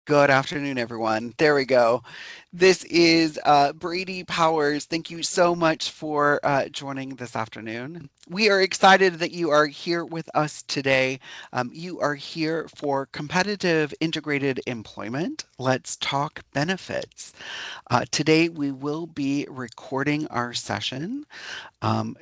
Good afternoon, everyone. There we go. This is Brady Powers. Thank you so much for joining this afternoon. We are excited that you are here with us today. You are here for competitive integrated employment. Let's talk benefits. Today, we will be recording our session.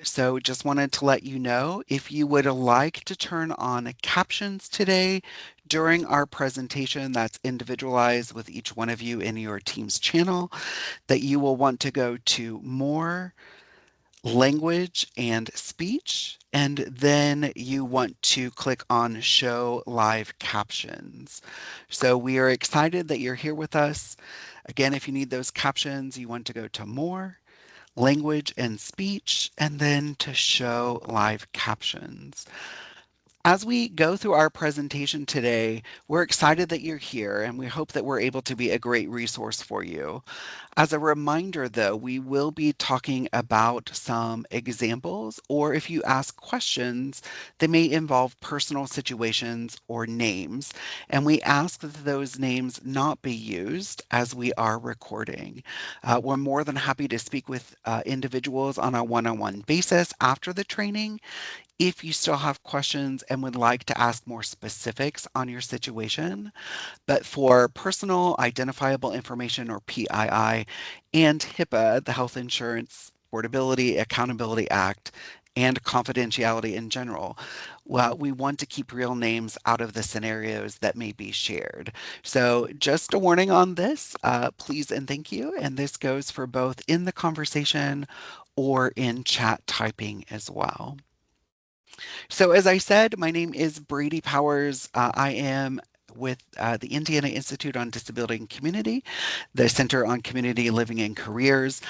So just wanted to let you know if you would like to turn on captions today during our presentation that's individualized with each one of you in your team's channel, that you will want to go to more language and speech, and then you want to click on show live captions. So we are excited that you're here with us. Again, if you need those captions, you want to go to more language and speech, and then to show live captions. As we go through our presentation today, we're excited that you're here and we hope that we're able to be a great resource for you. As a reminder, though, we will be talking about some examples, or if you ask questions, they may involve personal situations or names, and we ask that those names not be used as we are recording. We're more than happy to speak with individuals on a one-on-one basis after the training if you still have questions and would like to ask more specifics on your situation. But for personal identifiable information or PII and HIPAA, the Health Insurance Portability Accountability Act, and confidentiality in general, well, we want to keep real names out of the scenarios that may be shared. So just a warning on this, please and thank you. And this goes for both in the conversation or in chat typing as well. So, as I said, my name is Brady Powers. I am with the Indiana Institute on Disability and Community, the Center on Community Living and Careers.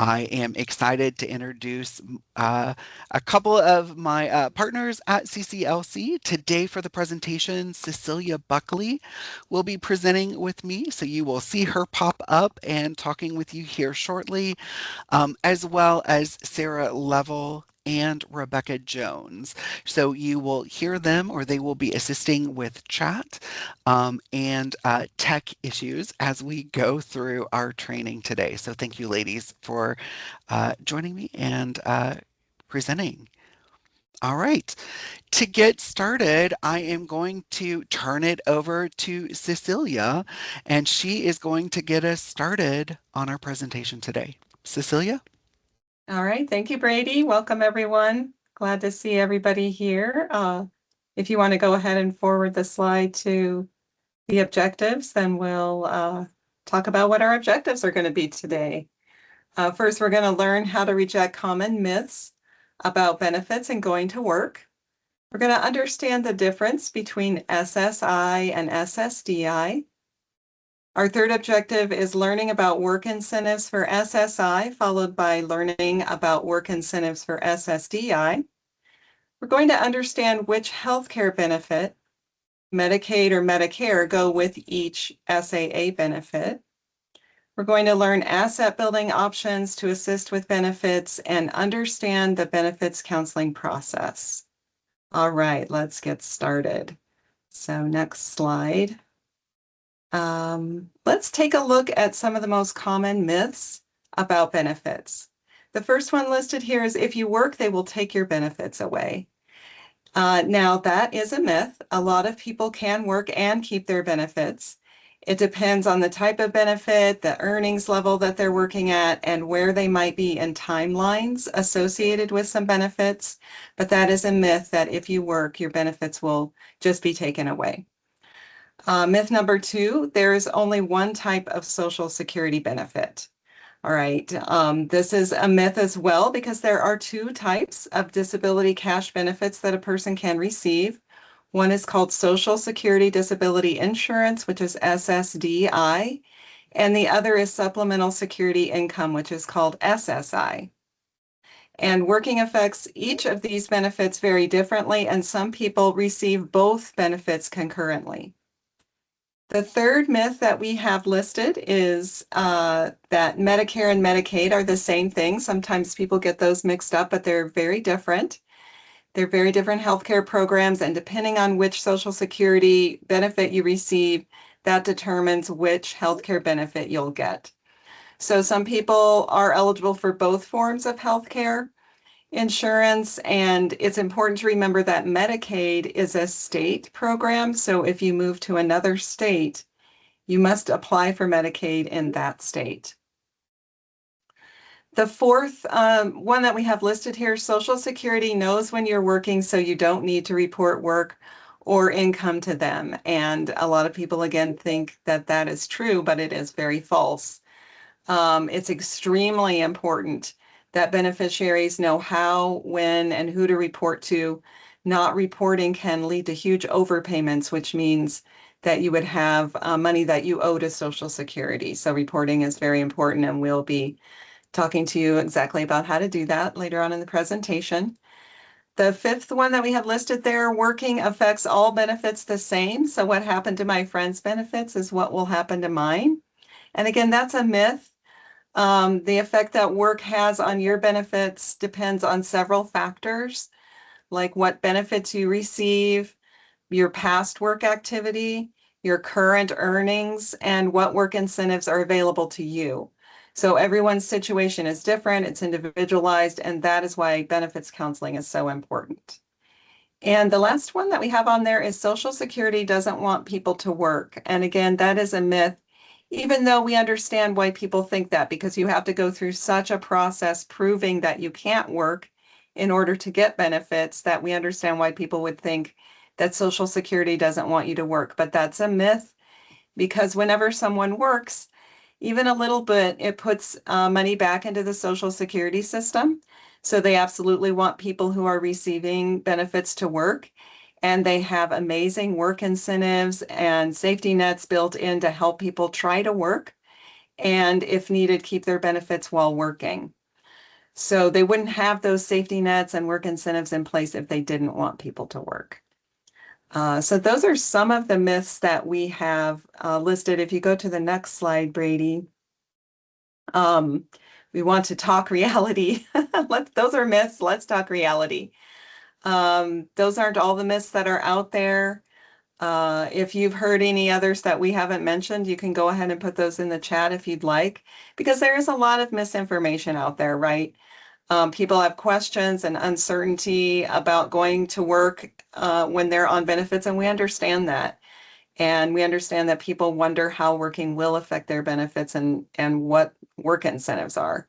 I am excited to introduce a couple of my partners at CCLC. Today for the presentation, Cecilia Buckley will be presenting with me, so you will see her pop up and talking with you here shortly, as well as Sarah Level and Rebecca Jones. So you will hear them or they will be assisting with chat and tech issues as we go through our training today. So thank you, ladies, for joining me and presenting. All right. To get started, I am going to turn it over to Cecilia, and she is going to get us started on our presentation today. Cecilia? All right, thank you, Brady. Welcome, everyone. Glad to see everybody here. If you want to go ahead and forward the slide to the objectives, then we'll talk about what our objectives are going to be today. First, we're going to learn how to reject common myths about benefits and going to work. We're going to understand the difference between SSI and SSDI. Our third objective is learning about work incentives for SSI, followed by learning about work incentives for SSDI. We're going to understand which healthcare benefit, Medicaid or Medicare, go with each SAA benefit. We're going to learn asset building options to assist with benefits and understand the benefits counseling process. All right, let's get started. So next slide. Let's take a look at some of the most common myths about benefits. The first one listed here is if you work, they will take your benefits away. Now, that is a myth. A lot of people can work and keep their benefits. It depends on the type of benefit, the earnings level that they're working at, and where they might be in timelines associated with some benefits. But that is a myth that if you work, your benefits will just be taken away. Myth number two, there is only one type of Social Security benefit. All right, this is a myth as well because there are two types of disability cash benefits that a person can receive. One is called Social Security Disability Insurance, which is SSDI, and the other is Supplemental Security Income, which is called SSI. And working affects each of these benefits very differently, and some people receive both benefits concurrently. The third myth that we have listed is that Medicare and Medicaid are the same thing. Sometimes people get those mixed up, but they're very different. They're very different healthcare programs, and depending on which Social Security benefit you receive, that determines which healthcare benefit you'll get. So some people are eligible for both forms of healthcare insurance, and it's important to remember that Medicaid is a state program. So if you move to another state, you must apply for Medicaid in that state. The fourth one that we have listed here, Social Security knows when you're working, so you don't need to report work or income to them. And a lot of people, again, think that that is true, but it is very false. It's extremely important that beneficiaries know how, when, and who to report to. Not reporting can lead to huge overpayments, which means that you would have money that you owe to Social Security. So reporting is very important, and we'll be talking to you exactly about how to do that later on in the presentation. The fifth one that we have listed there, working affects all benefits the same. So what happened to my friend's benefits is what will happen to mine. And again, that's a myth. The effect that work has on your benefits depends on several factors, like what benefits you receive, your past work activity, your current earnings, and what work incentives are available to you. So everyone's situation is different, it's individualized, and that is why benefits counseling is so important. And the last one that we have on there is Social Security doesn't want people to work. And again, that is a myth, even though we understand why people think that, because you have to go through such a process proving that you can't work in order to get benefits, that we understand why people would think that Social Security doesn't want you to work. But that's a myth, because whenever someone works, even a little bit, it puts money back into the Social Security system. So they absolutely want people who are receiving benefits to work. And they have amazing work incentives and safety nets built in to help people try to work, and if needed, keep their benefits while working. So they wouldn't have those safety nets and work incentives in place if they didn't want people to work. So those are some of the myths that we have listed. If you go to the next slide, Brady, we want to talk reality. Those are myths. Let's talk reality. Those aren't all the myths that are out there. If you've heard any others that we haven't mentioned, you can go ahead and put those in the chat if you'd like, because there is a lot of misinformation out there, right? People have questions and uncertainty about going to work when they're on benefits, and we understand that. And we understand that people wonder how working will affect their benefits and what work incentives are.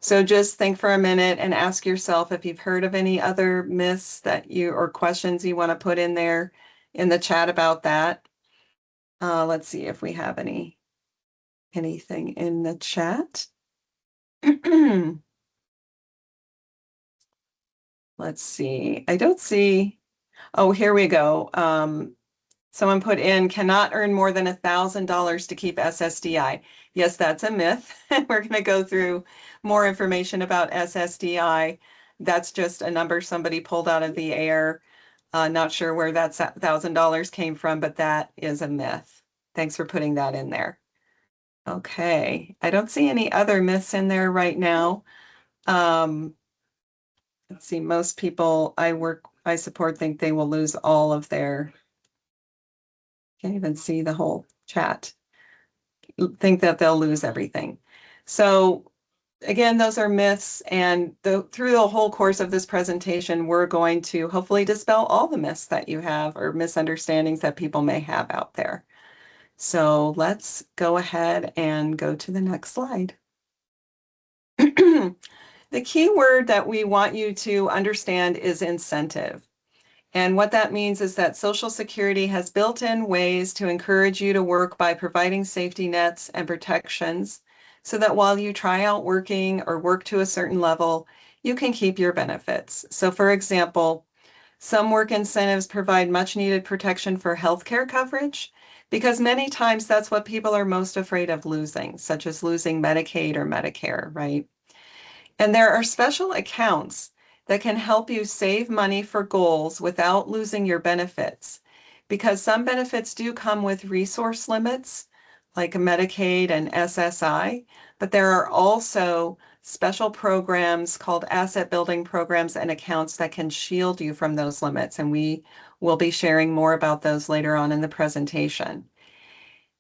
So just think for a minute and ask yourself if you've heard of any other myths that you or questions you want to put in there in the chat about that. Let's see if we have anything in the chat. Let's see. I don't see. Oh, here we go. Someone put in, cannot earn more than $1,000 to keep SSDI. Yes, that's a myth. We're going to go through more information about SSDI. That's just a number somebody pulled out of the air. Not sure where that $1,000 came from, but that is a myth. Thanks for putting that in there. Okay, I don't see any other myths in there right now. Let's see, most people I support think they will lose all of their, can't even see the whole chat, think that they'll lose everything. So again, those are myths, and through the whole course of this presentation, we're going to hopefully dispel all the myths that you have or misunderstandings that people may have out there. So let's go ahead and go to the next slide. The key word that we want you to understand is incentive. And what that means is that Social Security has built-in ways to encourage you to work by providing safety nets and protections so that while you try out working or work to a certain level, you can keep your benefits. So for example, some work incentives provide much needed protection for healthcare coverage, because many times that's what people are most afraid of losing, such as losing Medicaid or Medicare, right? And there are special accounts that can help you save money for goals without losing your benefits, because some benefits do come with resource limits, like Medicaid and SSI, but there are also special programs called asset building programs and accounts that can shield you from those limits. And we will be sharing more about those later on in the presentation.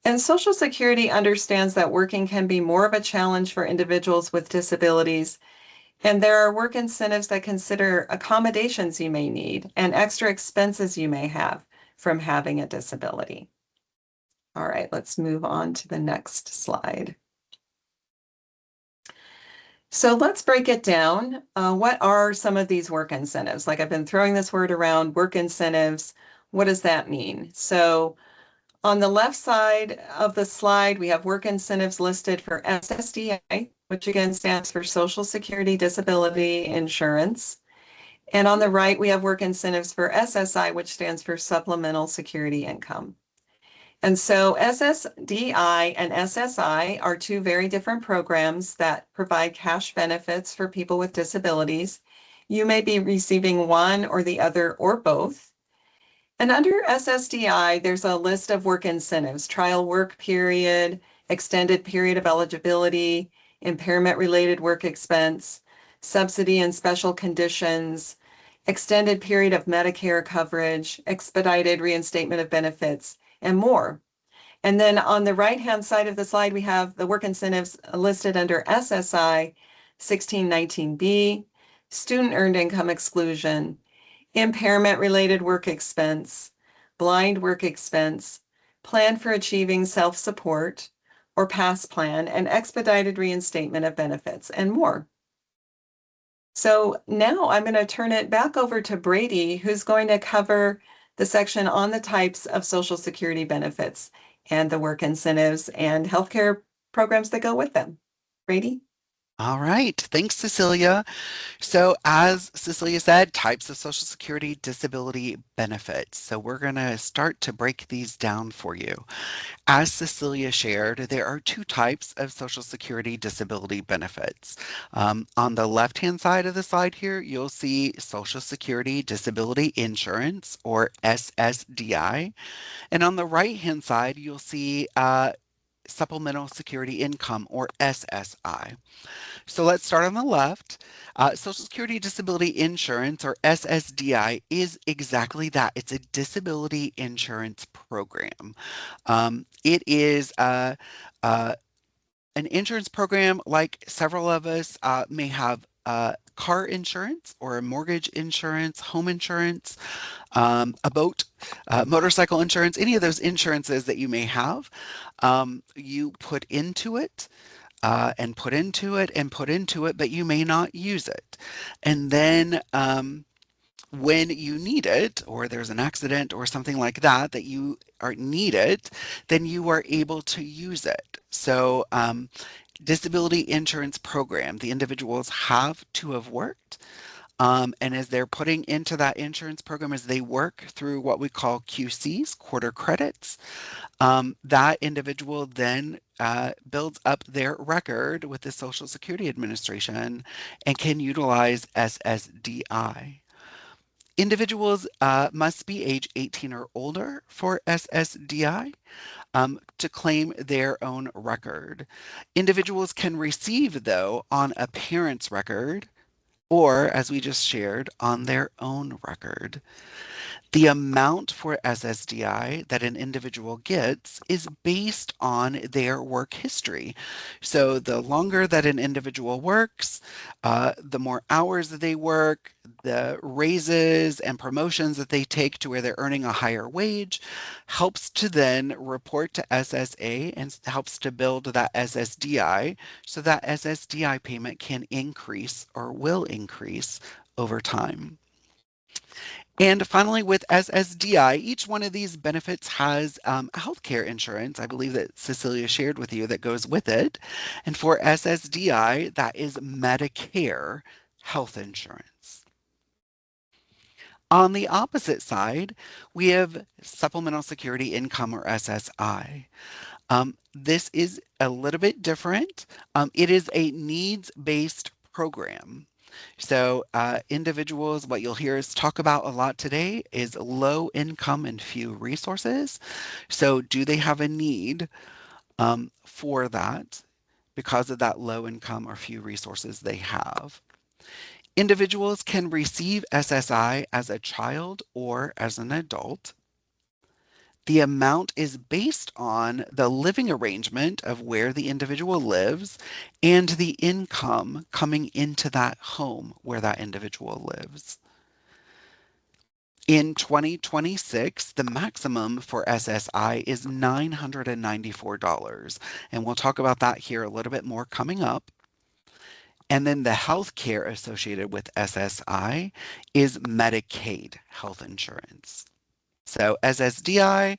And Social Security understands that working can be more of a challenge for individuals with disabilities, and there are work incentives that consider accommodations you may need and extra expenses you may have from having a disability. All right, let's move on to the next slide. So let's break it down. What are some of these work incentives? Like I've been throwing this word around, work incentives. What does that mean? So on the left side of the slide, we have work incentives listed for SSDI, which again stands for Social Security Disability Insurance. And on the right, we have work incentives for SSI, which stands for Supplemental Security Income. And so SSDI and SSI are two very different programs that provide cash benefits for people with disabilities. You may be receiving one or the other or both. And under SSDI, there's a list of work incentives: trial work period, extended period of eligibility, impairment-related work expense, subsidy and special conditions, extended period of Medicare coverage, expedited reinstatement of benefits, and more. And then on the right-hand side of the slide, we have the work incentives listed under SSI 1619B, student earned income exclusion, impairment-related work expense, blind work expense, plan for achieving self-support or PASS plan, and expedited reinstatement of benefits, and more. So now I'm going to turn it back over to Brady, who's going to cover the section on the types of Social Security benefits and the work incentives and healthcare programs that go with them. Brady? All right. Thanks, Cecilia. So, as Cecilia said, types of Social Security disability benefits. So, we're going to start to break these down for you. As Cecilia shared, there are two types of Social Security disability benefits. On the left-hand side of the slide here, you'll see Social Security Disability Insurance, or SSDI. And on the right-hand side, you'll see Supplemental Security Income, or SSI. So let's start on the left. Social Security Disability Insurance, or SSDI, is exactly that. It's a disability insurance program. It is an insurance program like several of us may have car insurance or a mortgage insurance, home insurance, a boat, motorcycle insurance, any of those insurances that you may have. You put into it and put into it and put into it, but you may not use it. And then when you need it, or there's an accident or something like that that you are need it, then you are able to use it. So disability insurance program, the individuals have to have worked. And as they're putting into that insurance program, as they work through what we call QCs, quarter credits, that individual then builds up their record with the Social Security Administration and can utilize SSDI. Individuals must be age 18 or older for SSDI to claim their own record. Individuals can receive, though, on a parent's record or, as we just shared, on their own record. The amount for SSDI that an individual gets is based on their work history. So the longer that an individual works, the more hours that they work, the raises and promotions that they take to where they're earning a higher wage helps to then report to SSA and helps to build that SSDI so that SSDI payment can increase or will increase over time. And finally, with SSDI, each one of these benefits has healthcare insurance, I believe that Cecilia shared with you, that goes with it. And for SSDI, that is Medicare health insurance. On the opposite side, we have Supplemental Security Income, or SSI. This is a little bit different. It is a needs-based program. So individuals, what you'll hear us talk about a lot today is low income and few resources. So do they have a need for that because of that low income or few resources they have? Individuals can receive SSI as a child or as an adult. The amount is based on the living arrangement of where the individual lives and the income coming into that home where that individual lives. In 2026, the maximum for SSI is $994. And we'll talk about that here a little bit more coming up. And then the health care associated with SSI is Medicaid health insurance. So SSDI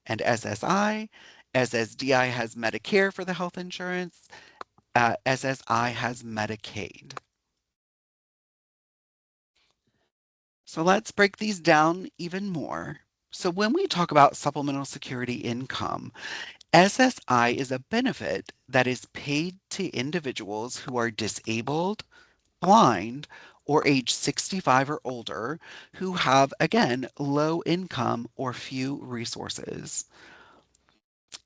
and SSI. SSDI has Medicare for the health insurance. SSI has Medicaid. So let's break these down even more. So when we talk about supplemental security income, SSI is a benefit that is paid to individuals who are disabled, blind, or age 65 or older who have, again, low income or few resources.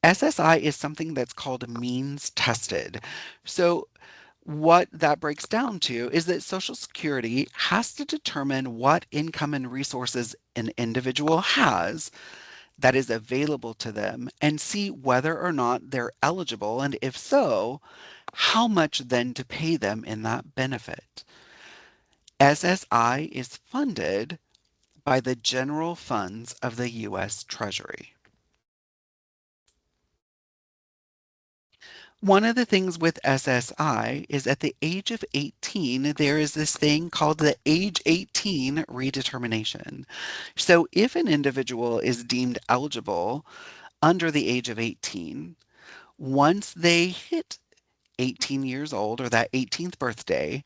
SSI is something that's called means tested. So what that breaks down to is that Social Security has to determine what income and resources an individual has that is available to them and see whether or not they're eligible, and if so, how much then to pay them in that benefit. SSI is funded by the general funds of the U.S. Treasury. One of the things with SSI is at the age of 18, there is this thing called the age 18 redetermination. So if an individual is deemed eligible under the age of 18, once they hit 18 years old or that 18th birthday,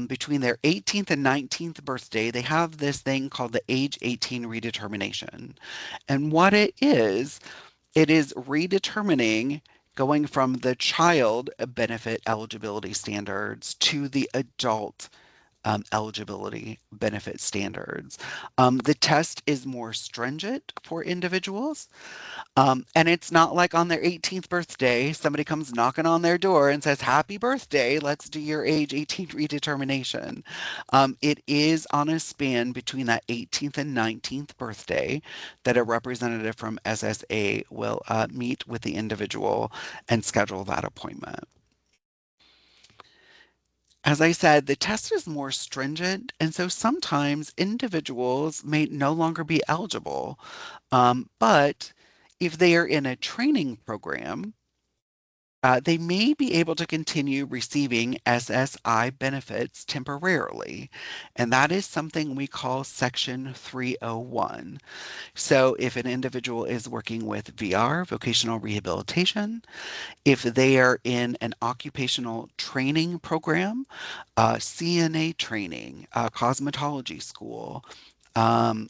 between their 18th and 19th birthday, they have this thing called the age 18 redetermination. And what it is redetermining going from the child benefit eligibility standards to the adult eligibility benefit standards. The test is more stringent for individuals. And it's not like on their 18th birthday, somebody comes knocking on their door and says, Happy birthday, let's do your age 18 redetermination. It is on a span between that 18th and 19th birthday that a representative from SSA will meet with the individual and schedule that appointment. As I said, the test is more stringent, and so sometimes individuals may no longer be eligible. But if they are in a training program, they may be able to continue receiving SSI benefits temporarily, and that is something we call Section 301. So if an individual is working with VR, vocational rehabilitation, if they are in an occupational training program, CNA training, cosmetology school,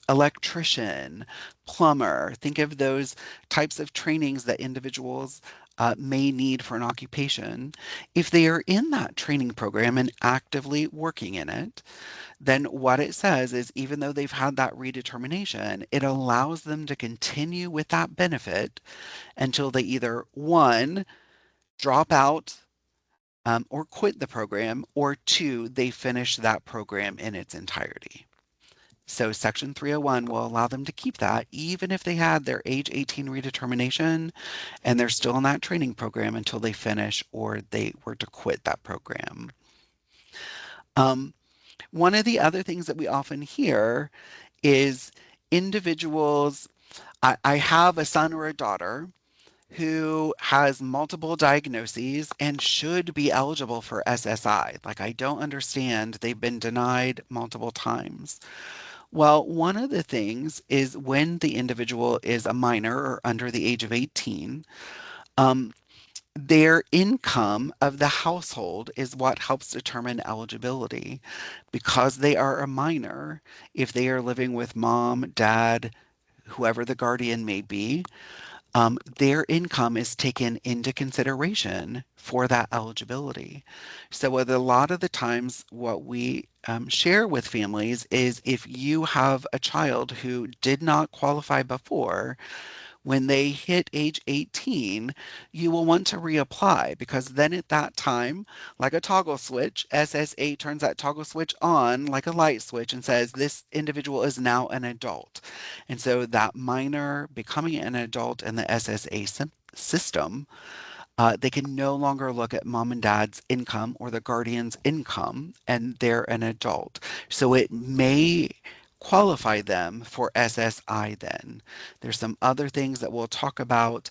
electrician, plumber. Think of those types of trainings that individuals may need for an occupation. If they are in that training program and actively working in it, then what it says is even though they've had that redetermination, it allows them to continue with that benefit until they either one, drop out or quit the program, or two, they finish that program in its entirety. So Section 301 will allow them to keep that even if they had their age 18 redetermination and they're still in that training program until they finish or they were to quit that program. Um, One of the other things that we often hear is individuals. I have a son or a daughter who has multiple diagnoses and should be eligible for SSI. Like, I don't understand. They've been denied multiple times. Well, one of the things is when the individual is a minor or under the age of 18, um, their income of the household is what helps determine eligibility. Because they are a minor, if they are living with mom, dad, whoever the guardian may be, their income is taken into consideration for that eligibility. So, with a lot of the times, what we share with families is if you have a child who did not qualify before, When they hit age 18, you will want to reapply because then at that time, like a toggle switch, SSA turns that toggle switch on like a light switch and says this individual is now an adult. And so that minor becoming an adult in the SSA system, they can no longer look at mom and dad's income or the guardian's income, and they're an adult. So it may qualify them for SSI then. There's some other things that we'll talk about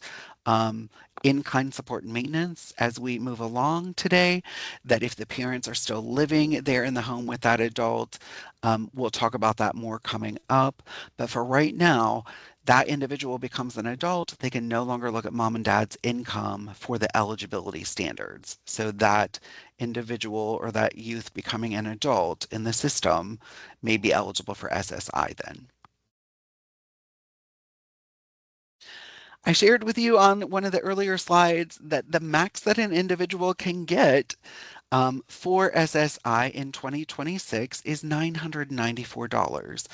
in-kind support and maintenance as we move along today, that if the parents are still living there in the home with that adult, we'll talk about that more coming up. But for right now, that individual becomes an adult, they can no longer look at mom and dad's income for the eligibility standards. So that individual or that youth becoming an adult in the system may be eligible for SSI then. I shared with you on one of the earlier slides that the max that an individual can get for SSI in 2026 is $994.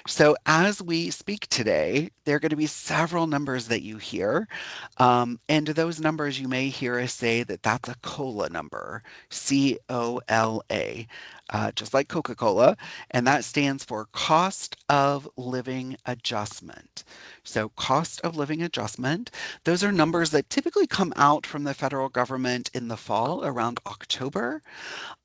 So as we speak today, there are going to be several numbers that you hear. And those numbers you may hear us say that that's a COLA number, COLA, just like Coca-Cola. And that stands for Cost of Living Adjustment. So cost of living adjustment, those are numbers that typically come out from the federal government in the fall around October.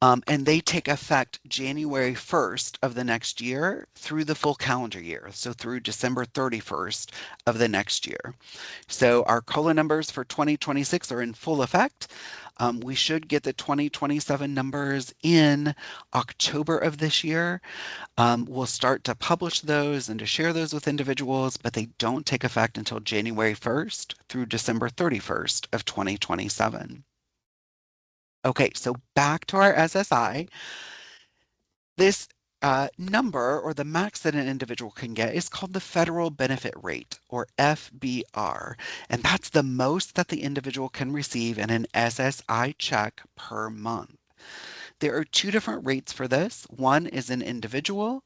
And they take effect January 1st of the next year through the full calendar year, so through December 31st of the next year. So our COLA numbers for 2026 are in full effect. We should get the 2027 numbers in October of this year. We'll start to publish those and to share those with individuals, but they don't take effect until January 1st through December 31st of 2027. Okay, so back to our SSI. This number or the max that an individual can get is called the federal benefit rate or FBR, and that's the most that the individual can receive in an SSI check per month. There are two different rates for this. One is an individual,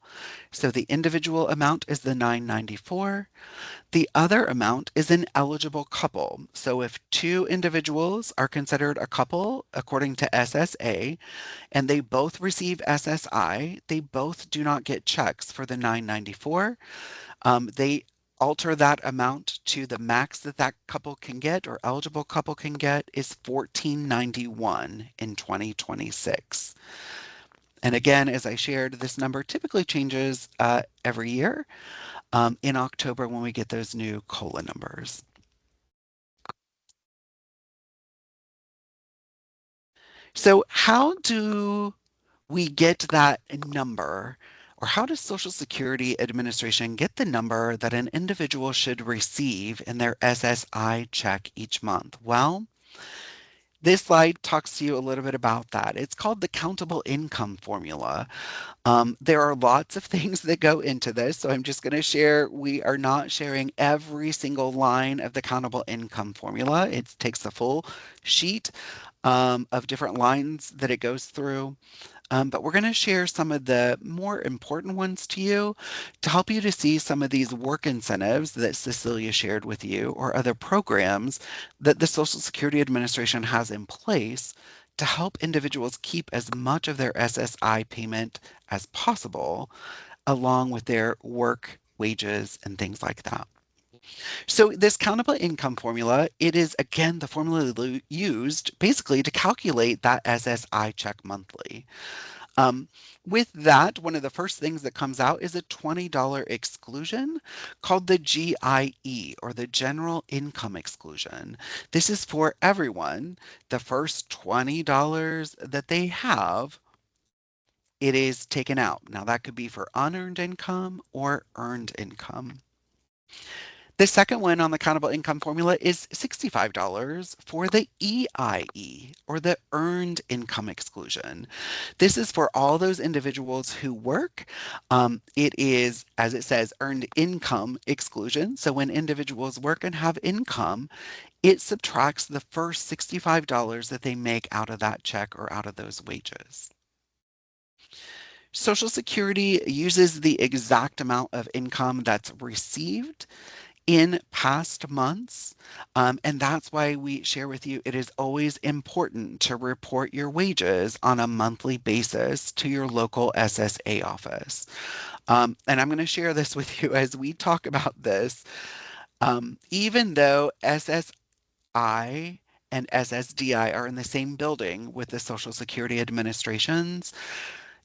so the individual amount is the 994. The other amount is an eligible couple. So if two individuals are considered a couple according to SSA, and they both receive SSI, they both do not get checks for the 994. They alter that amount to the max that that couple can get or eligible couple can get is 1491 in 2026. And again, as I shared, this number typically changes every year in October when we get those new COLA numbers. So how do we get that number, or how does Social Security Administration get the number that an individual should receive in their SSI check each month? Well, this slide talks to you a little bit about that. It's called the countable income formula. There are lots of things that go into this, so I'm just going to share. We are not sharing every single line of the countable income formula. It takes the full sheet of different lines that it goes through. But we're going to share some of the more important ones to you to help you to see some of these work incentives that Cecilia shared with you or other programs that the Social Security Administration has in place to help individuals keep as much of their SSI payment as possible along with their work wages and things like that. So this countable income formula, it is again the formula used basically to calculate that SSI check monthly. With that, one of the first things that comes out is a $20 exclusion called the GIE or the General Income Exclusion. This is for everyone. The first $20 that they have, it is taken out. Now that could be for unearned income or earned income. The second one on the countable income formula is $65 for the EIE or the earned income exclusion. This is for all those individuals who work. It is, as it says, earned income exclusion. So when individuals work and have income, it subtracts the first $65 that they make out of that check or out of those wages. Social Security uses the exact amount of income that's received in past months. And that's why we share with you it is always important to report your wages on a monthly basis to your local SSA office. And I'm going to share this with you as we talk about this. Even though SSI and SSDI are in the same building with the Social Security Administrations,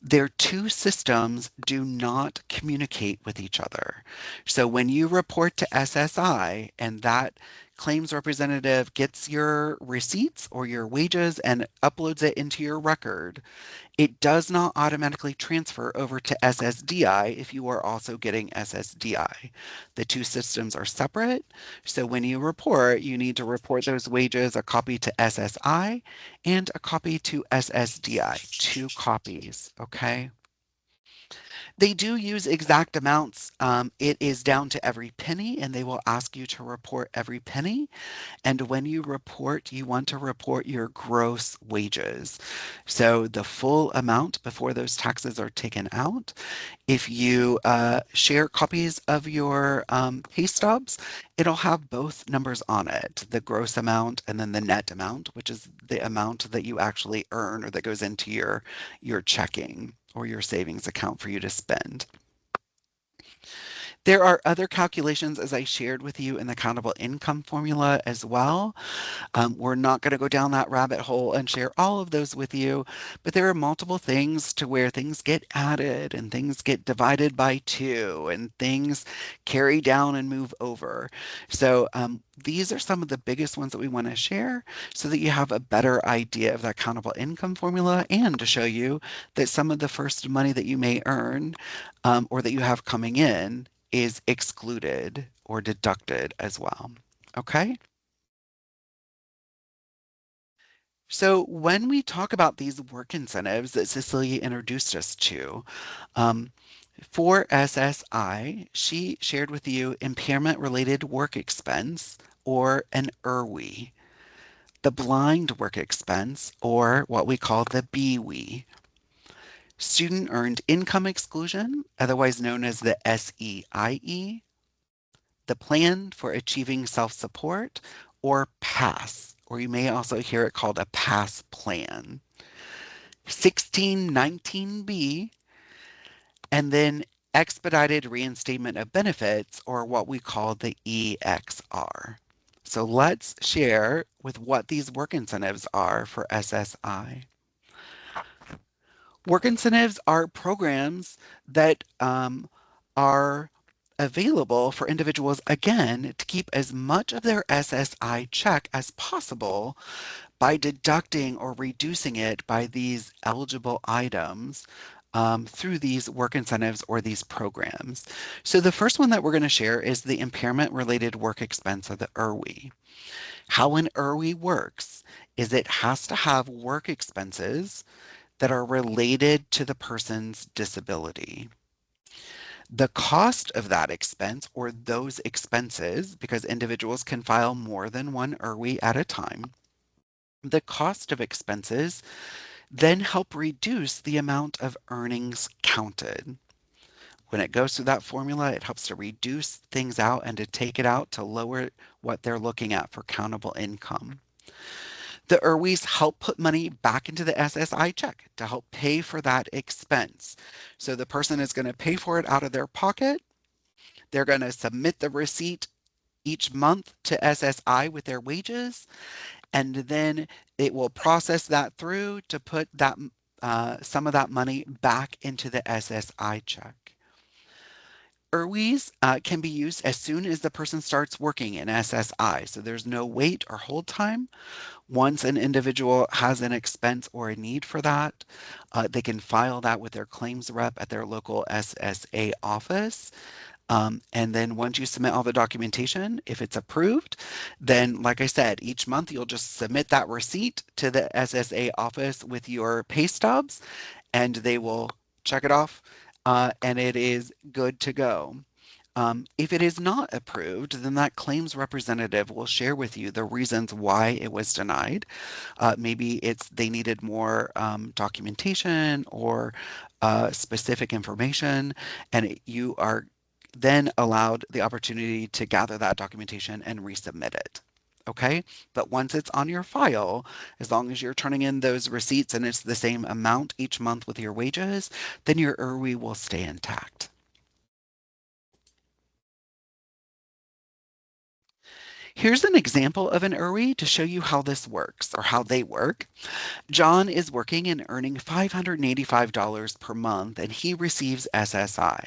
their two systems do not communicate with each other. So when you report to SSI and that claims representative gets your receipts or your wages and uploads it into your record, it does not automatically transfer over to SSDI if you are also getting SSDI. The two systems are separate, so when you report, you need to report those wages, a copy to SSI and a copy to SSDI, two copies, okay? They do use exact amounts. It is down to every penny, and they will ask you to report every penny. And when you report, you want to report your gross wages. So the full amount before those taxes are taken out. If you share copies of your pay stubs, it'll have both numbers on it, the gross amount and then the net amount, which is the amount that you actually earn or that goes into your checking or your savings account for you to spend. There are other calculations, as I shared with you, in the countable income formula as well. We're not going to go down that rabbit hole and share all of those with you, but there are multiple things to where things get added and things get divided by two and things carry down and move over. So these are some of the biggest ones that we want to share so that you have a better idea of that countable income formula and to show you that some of the first money that you may earn or that you have coming in is excluded or deducted as well. Okay? So when we talk about these work incentives that Cecilia introduced us to, um, for SSI, she shared with you impairment related work expense or an IRWE, the blind work expense or what we call the BWE, student earned income exclusion, otherwise known as the SEIE, the plan for achieving self-support or PASS, or you may also hear it called a PASS plan. 1619B, and then expedited reinstatement of benefits, or what we call the EXR. So let's share with what these work incentives are for SSI. Work incentives are programs that are available for individuals, again, to keep as much of their SSI check as possible by deducting or reducing it by these eligible items through these work incentives or these programs. So the first one that we're going to share is the impairment related work expense, or the IRWE. How an IRWE works is it has to have work expenses that are related to the person's disability. The cost of that expense or those expenses, because individuals can file more than one IRWE at a time, the cost of expenses then help reduce the amount of earnings counted. When it goes through that formula, it helps to reduce things out and to take it out to lower what they're looking at for countable income. The IRWEs help put money back into the SSI check to help pay for that expense. So the person is going to pay for it out of their pocket. They're going to submit the receipt each month to SSI with their wages, and then it will process that through to put that some of that money back into the SSI check. IRWEs can be used as soon as the person starts working in SSI, so there's no wait or hold time. Once an individual has an expense or a need for that, they can file that with their claims rep at their local SSA office. And then once you submit all the documentation, if it's approved, then like I said, each month you'll just submit that receipt to the SSA office with your pay stubs and they will check it off and it is good to go. If it is not approved, then that claims representative will share with you the reasons why it was denied. Maybe it's they needed more documentation or specific information, and you are then allowed the opportunity to gather that documentation and resubmit it. Okay, but once it's on your file, as long as you're turning in those receipts and it's the same amount each month with your wages, then your IRWI will stay intact. Here's an example of an IRWI to show you how this works or how they work. John is working and earning $585 per month and he receives SSI.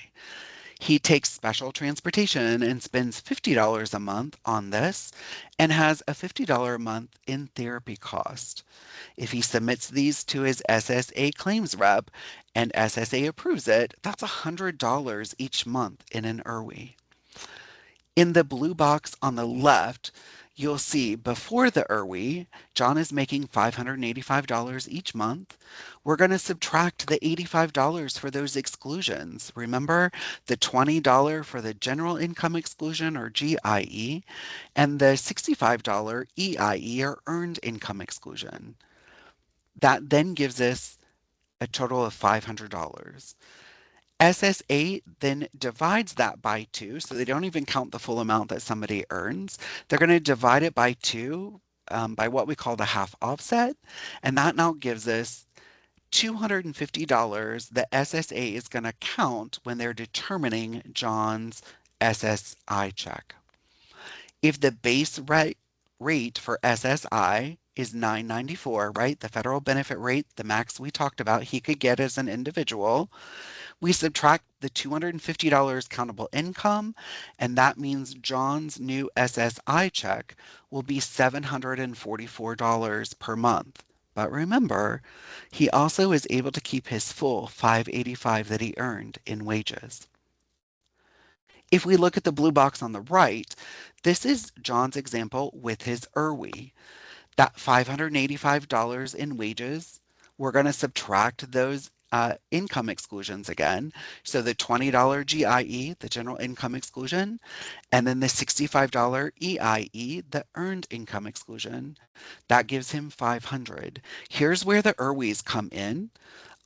He takes special transportation and spends $50 a month on this and has a $50 a month in therapy cost. If he submits these to his SSA claims rep and SSA approves it, that's $100 each month in an IRWI. In the blue box on the left, you'll see before the IRWI, John is making $585 each month. We're going to subtract the $85 for those exclusions. Remember the $20 for the general income exclusion or GIE and the $65 EIE or earned income exclusion. That then gives us a total of $500. SSA then divides that by 2, so they don't even count the full amount that somebody earns. They're going to divide it by 2 by what we call the half offset, and that now gives us $250 that SSA is going to count when they're determining John's SSI check. If the base rate for SSI is $994, right? The federal benefit rate, the max we talked about, he could get as an individual. We subtract the $250 countable income, and that means John's new SSI check will be $744 per month. But remember, he also is able to keep his full $585 that he earned in wages. If we look at the blue box on the right, this is John's example with his IRWI. That $585 in wages, we're going to subtract those income exclusions again. So the $20 GIE, the general income exclusion, and then the $65 EIE, the earned income exclusion. That gives him 500. Here's where the IRWIs come in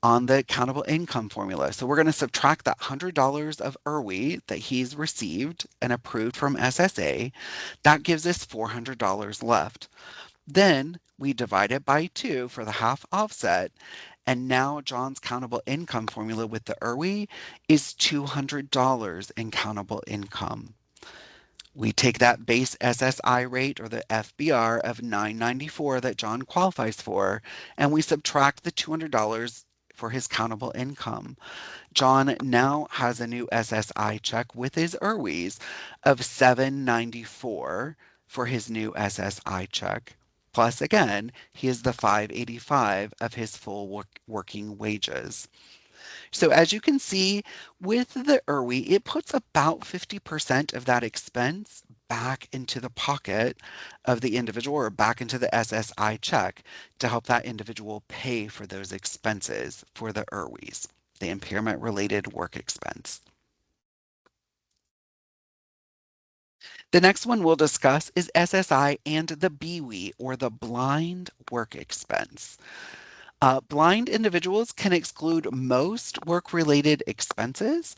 on the countable income formula. So we're going to subtract that $100 of IRWI that he's received and approved from SSA. That gives us $400 left. Then we divide it by 2 for the half offset, and now John's countable income formula with the IRWI is $200 in countable income. We take that base SSI rate or the FBR of $994 that John qualifies for, and we subtract the $200 for his countable income. John now has a new SSI check with his IRWIs of $794 for his new SSI check. Plus, again, he is the $585 of his full working wages. So as you can see, with the IRWI, it puts about 50% of that expense back into the pocket of the individual or back into the SSI check to help that individual pay for those expenses for the IRWIs, the impairment-related work expense. The next one we'll discuss is SSI and the BWE, or the blind work expense. Blind individuals can exclude most work-related expenses.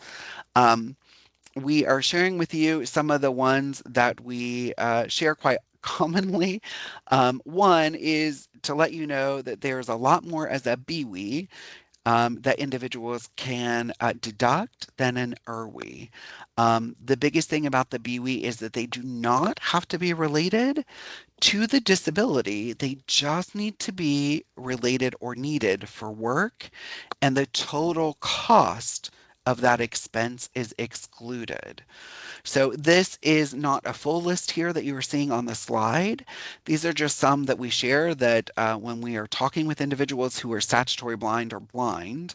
We are sharing with you some of the ones that we share quite commonly. One is to let you know that there's a lot more as a BWE that individuals can deduct than an IRWI. The biggest thing about the BWE is that they do not have to be related to the disability. They just need to be related or needed for work, and the total cost of that expense is excluded. So this is not a full list here that you are seeing on the slide. These are just some that we share that when we are talking with individuals who are statutory blind or blind,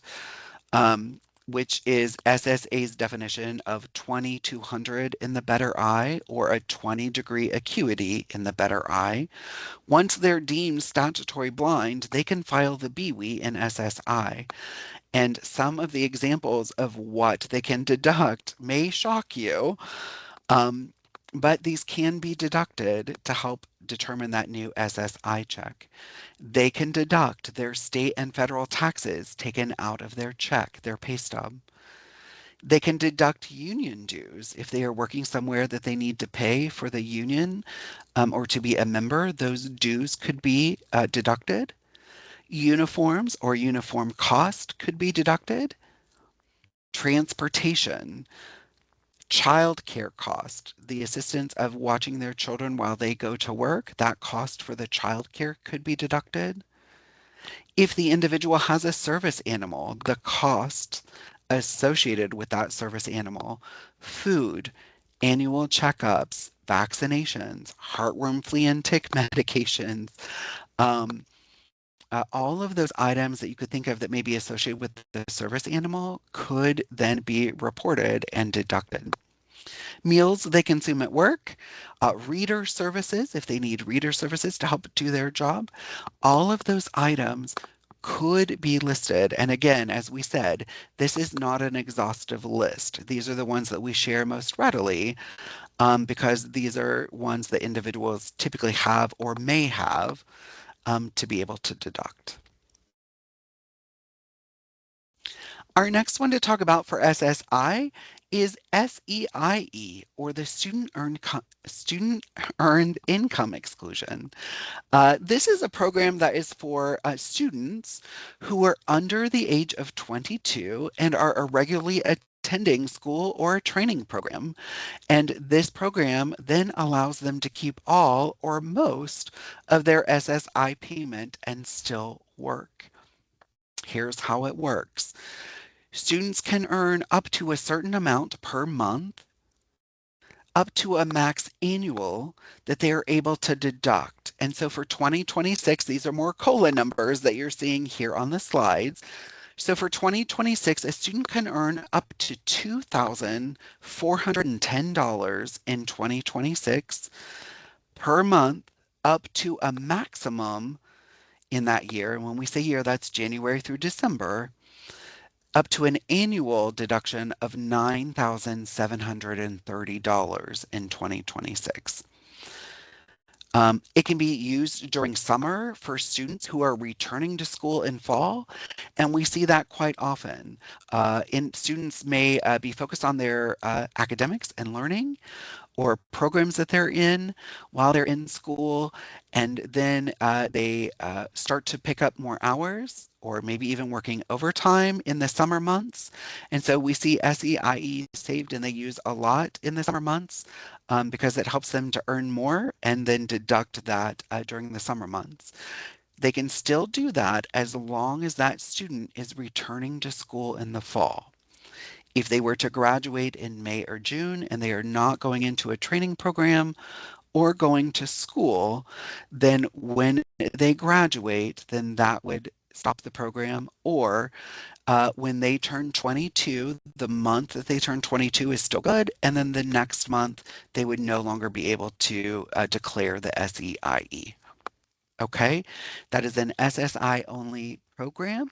which is SSA's definition of 20/200 in the better eye or a 20-degree acuity in the better eye. Once they're deemed statutory blind, they can file the BWE in SSI. And some of the examples of what they can deduct may shock you, but these can be deducted to help determine that new SSI check. They can deduct their state and federal taxes taken out of their check, their pay stub. They can deduct union dues if they are working somewhere that they need to pay for the union or to be a member. Those dues could be deducted. Uniforms or uniform cost could be deducted. Transportation, child care cost, the assistance of watching their children while they go to work, that cost for the child care could be deducted. If the individual has a service animal, the cost associated with that service animal, food, annual checkups, vaccinations, heartworm, flea, and tick medications, um, all of those items that you could think of that may be associated with the service animal could then be reported and deducted. Meals they consume at work, reader services, if they need reader services to help do their job, all of those items could be listed. And again, as we said, this is not an exhaustive list. These are the ones that we share most readily because these are ones that individuals typically have or may have to be able to deduct. Our next one to talk about for SSI is SEIE, or the Student Earned Income Exclusion. This is a program that is for students who are under the age of 22 and are irregularly attending school or a training program. And this program then allows them to keep all or most of their SSI payment and still work. Here's how it works. Students can earn up to a certain amount per month, up to a max annual that they are able to deduct. And so for 2026, these are more COLA numbers that you're seeing here on the slides. So for 2026, a student can earn up to $2,410 in 2026 per month, up to a maximum in that year. And when we say year, that's January through December, up to an annual deduction of $9,730 in 2026. It can be used during summer for students who are returning to school in fall, and we see that quite often. Students may be focused on their academics and learning, or programs that they're in while they're in school, and then they start to pick up more hours or maybe even working overtime in the summer months. And so we see SEIE saved and they use a lot in the summer months because it helps them to earn more and then deduct that during the summer months. They can still do that as long as that student is returning to school in the fall. If they were to graduate in May or June and they are not going into a training program or going to school, then when they graduate, then that would stop the program. Or when they turn 22, the month that they turn 22 is still good. And then the next month, they would no longer be able to declare the SEIE. Okay, that is an SSI only program.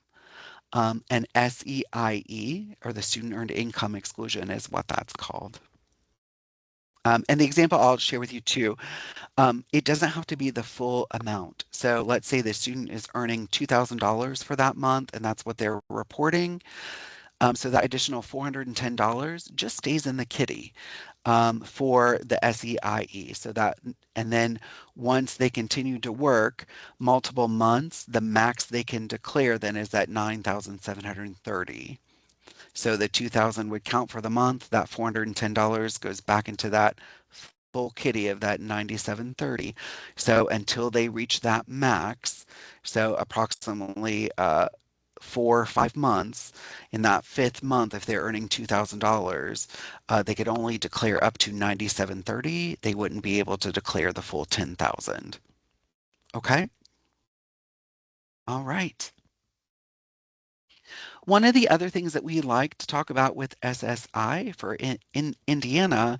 And SEIE, or the Student Earned Income Exclusion, is what that's called. And the example I'll share with you too, it doesn't have to be the full amount. So let's say the student is earning $2,000 for that month, and that's what they're reporting. So that additional $410 just stays in the kitty for the SEIE. So that, and then once they continue to work multiple months, the max they can declare then is that 9,730. So the 2,000 would count for the month. That $410 goes back into that full kitty of that 9730. So until they reach that max, so approximately 4 or 5 months. In that fifth month, if they're earning $2,000, they could only declare up to 9730. They wouldn't be able to declare the full 10,000. Okay. All right. One of the other things that we like to talk about with SSI for in Indiana,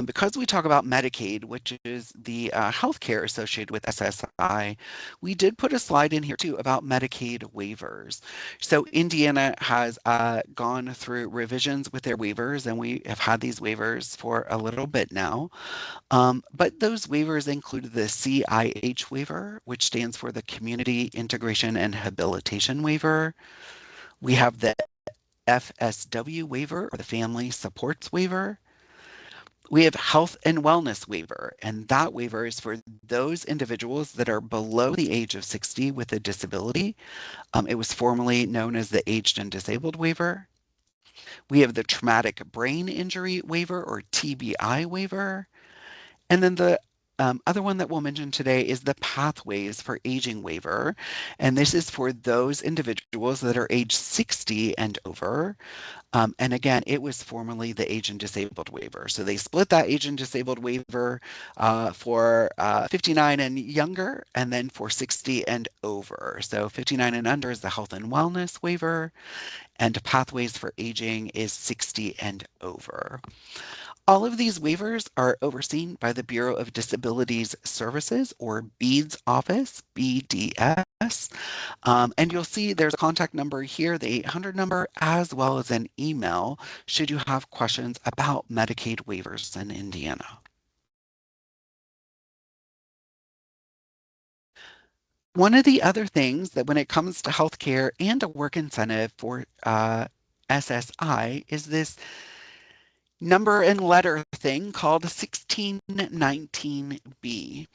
because we talk about Medicaid, which is the healthcare associated with SSI, we did put a slide in here too about Medicaid waivers. So Indiana has gone through revisions with their waivers, and we have had these waivers for a little bit now. But those waivers include the CIH waiver, which stands for the Community Integration and Habilitation Waiver. We have the FSW waiver, or the Family Supports Waiver. We have Health and Wellness Waiver, and that waiver is for those individuals that are below the age of 60 with a disability. It was formerly known as the Aged and Disabled Waiver. We have the Traumatic Brain Injury Waiver, or TBI waiver. And then the other one that we'll mention today is the Pathways for Aging waiver. And this is for those individuals that are age 60 and over. And again, it was formerly the age and disabled waiver. So they split that age and disabled waiver for 59 and younger, and then for 60 and over. So 59 and under is the health and wellness waiver, and pathways for aging is 60 and over. All of these waivers are overseen by the Bureau of Disabilities Services, or BEADS office, BDS. And you'll see there's a contact number here, the 800 number, as well as an email should you have questions about Medicaid waivers in Indiana. One of the other things that when it comes to healthcare and a work incentive for SSI is this number and letter thing called 1619B.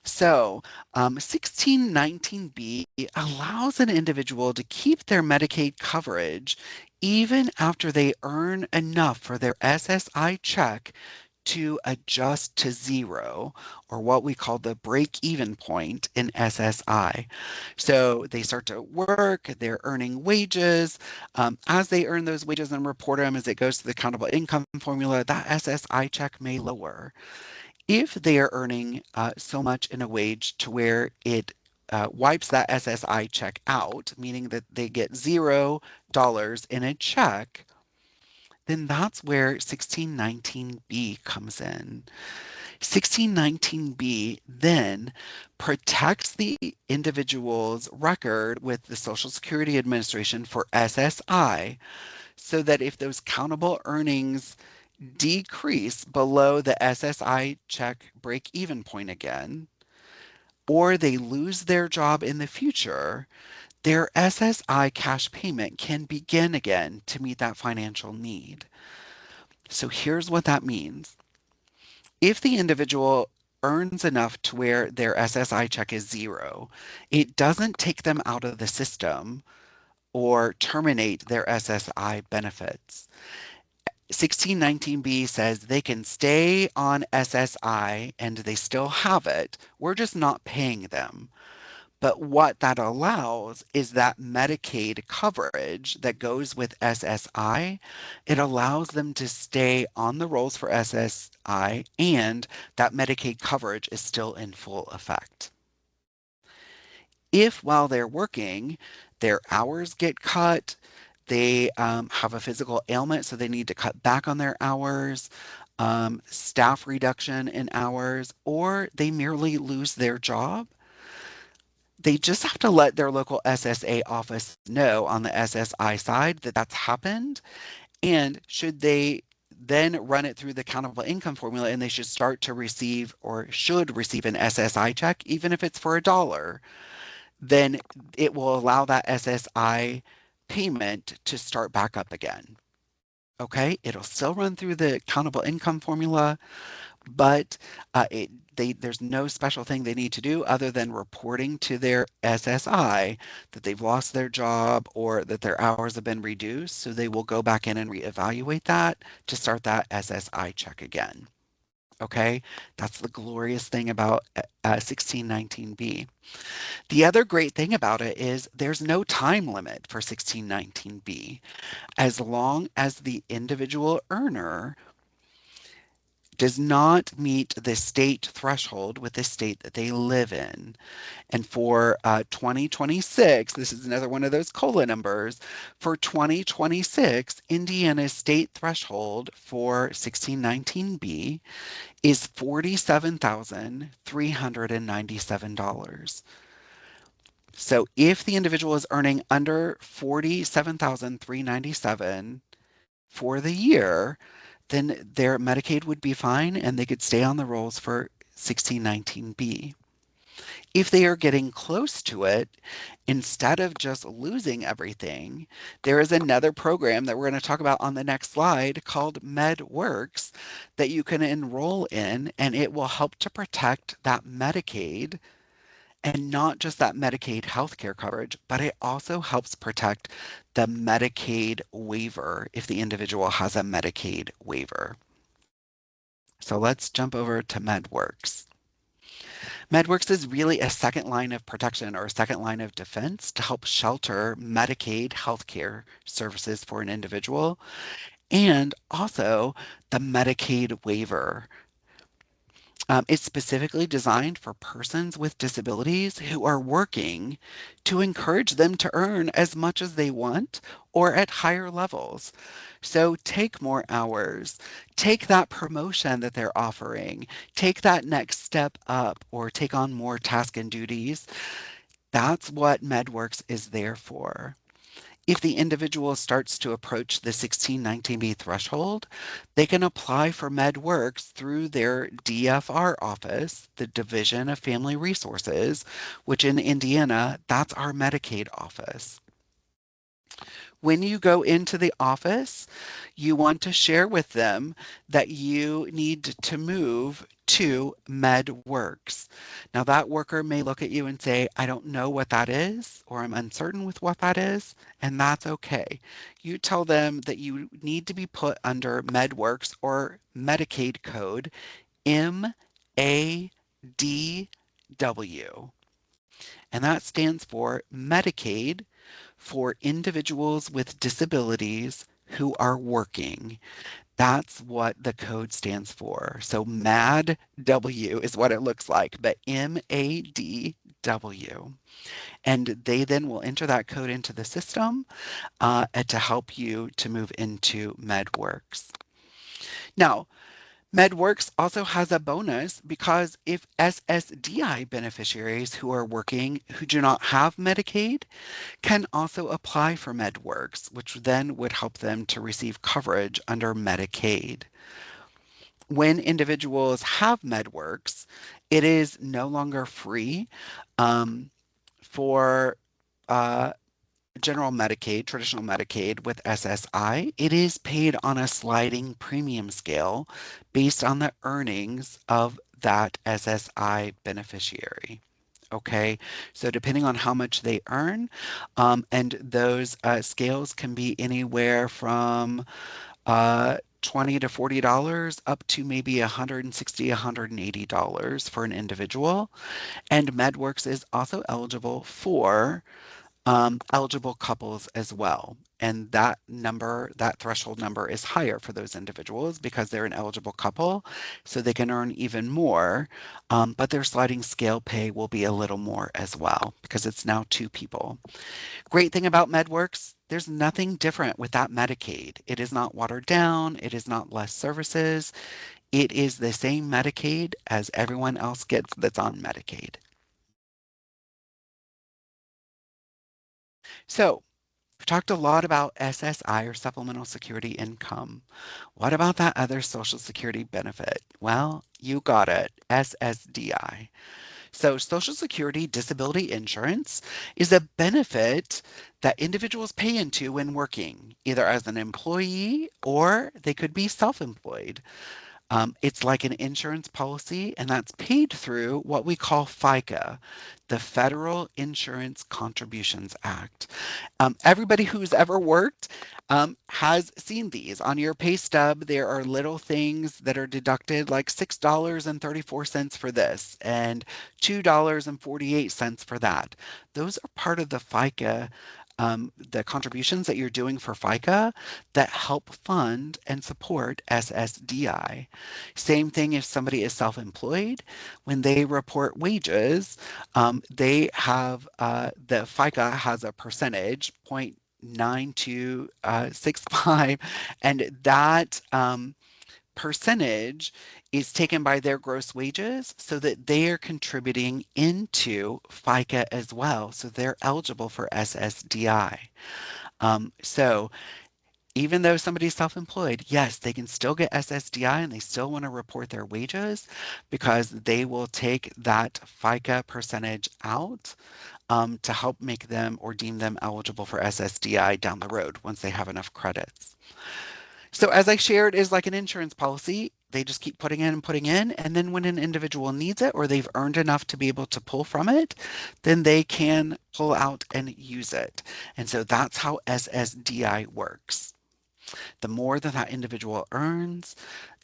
So, 1619B allows an individual to keep their Medicaid coverage even after they earn enough for their SSI check to adjust to zero, or what we call the break even point in SSI. So they start to work, they're earning wages. As they earn those wages and report them as it goes to the accountable income formula, that SSI check may lower. If they are earning so much in a wage to where it wipes that SSI check out, meaning that they get $0 in a check, then that's where 1619B comes in. 1619B then protects the individual's record with the Social Security Administration for SSI so that if those countable earnings decrease below the SSI check break even point again, or they lose their job in the future, their SSI cash payment can begin again to meet that financial need. So here's what that means. If the individual earns enough to where their SSI check is zero, it doesn't take them out of the system or terminate their SSI benefits. 1619B says they can stay on SSI and they still have it. We're just not paying them. But what that allows is that Medicaid coverage that goes with SSI. It allows them to stay on the rolls for SSI, and that Medicaid coverage is still in full effect. If while they're working, their hours get cut, they have a physical ailment, so they need to cut back on their hours, staff reduction in hours, or they merely lose their job, they just have to let their local SSA office know on the SSI side that that's happened. And should they then run it through the countable income formula and they should start to receive or should receive an SSI check, even if it's for $1, then it will allow that SSI payment to start back up again. Okay, it'll still run through the countable income formula, but there's no special thing they need to do other than reporting to their SSI that they've lost their job or that their hours have been reduced. So they will go back in and reevaluate that to start that SSI check again. Okay, that's the glorious thing about 1619B. The other great thing about it is there's no time limit for 1619B. As long as the individual earner does not meet the state threshold with the state that they live in. And for 2026, this is another one of those COLA numbers. For 2026, Indiana's state threshold for 1619B is $47,397. So if the individual is earning under 47,397 for the year, then their Medicaid would be fine and they could stay on the rolls for 1619B. If they are getting close to it, instead of just losing everything, there is another program that we're going to talk about on the next slide called MedWorks that you can enroll in, and it will help to protect that Medicaid, and not just that Medicaid healthcare coverage, but it also helps protect the Medicaid waiver if the individual has a Medicaid waiver. So let's jump over to MedWorks. MedWorks is really a second line of protection or a second line of defense to help shelter Medicaid healthcare services for an individual, and also the Medicaid waiver. It's specifically designed for persons with disabilities who are working to encourage them to earn as much as they want or at higher levels. So take more hours, take that promotion that they're offering, take that next step up, or take on more tasks and duties. That's what MedWorks is there for. If the individual starts to approach the 1619B threshold, they can apply for MedWorks through their DFR office, the Division of Family Resources, which in Indiana, that's our Medicaid office. When you go into the office, you want to share with them that you need to move to MedWorks. Now, that worker may look at you and say, I don't know what that is, or I'm uncertain with what that is, and that's okay. You tell them that you need to be put under MedWorks or Medicaid code MADW, and that stands for Medicaid for individuals with disabilities who are working. That's what the code stands for. So MADW is what it looks like, but MADW. And they then will enter that code into the system to help you to move into MedWorks. Now, MedWorks also has a bonus because if SSDI beneficiaries who are working who do not have Medicaid can also apply for MedWorks, which then would help them to receive coverage under Medicaid. When individuals have MedWorks, it is no longer free um, for uh, general Medicaid, traditional Medicaid with SSI. It is paid on a sliding premium scale based on the earnings of that SSI beneficiary. Okay, so depending on how much they earn, and those scales can be anywhere from $20 to $40 up to maybe $160, $180 for an individual. And MedWorks is also eligible for eligible couples as well. And that number, that threshold number is higher for those individuals because they're an eligible couple, so they can earn even more. But their sliding scale pay will be a little more as well because it's now two people. Great thing about MedWorks, there's nothing different with that Medicaid. It is not watered down, it is not less services. It is the same Medicaid as everyone else gets that's on Medicaid. So, we've talked a lot about SSI or supplemental security income. What about that other Social Security benefit? Well, you got it, SSDI. So, Social Security disability insurance is a benefit that individuals pay into when working, either as an employee or they could be self employed. It's like an insurance policy, and that's paid through what we call FICA, the Federal Insurance Contributions Act. Everybody who's ever worked has seen these. On your pay stub, there are little things that are deducted, like $6.34 for this and $2.48 for that. Those are part of the FICA. The contributions that you're doing for FICA that help fund and support SSDI. Same thing if somebody is self-employed, when they report wages, they have the FICA has a percentage, 0.9265, and that percentage is taken by their gross wages so that they are contributing into FICA as well. So they're eligible for SSDI. So even though somebody's self-employed, yes, they can still get SSDI and they still want to report their wages because they will take that FICA percentage out to help make them or deem them eligible for SSDI down the road once they have enough credits. So as I shared, is like an insurance policy. They just keep putting in and putting in, and then when an individual needs it or they've earned enough to be able to pull from it, then they can pull out and use it. And so that's how SSDI works. The more that that individual earns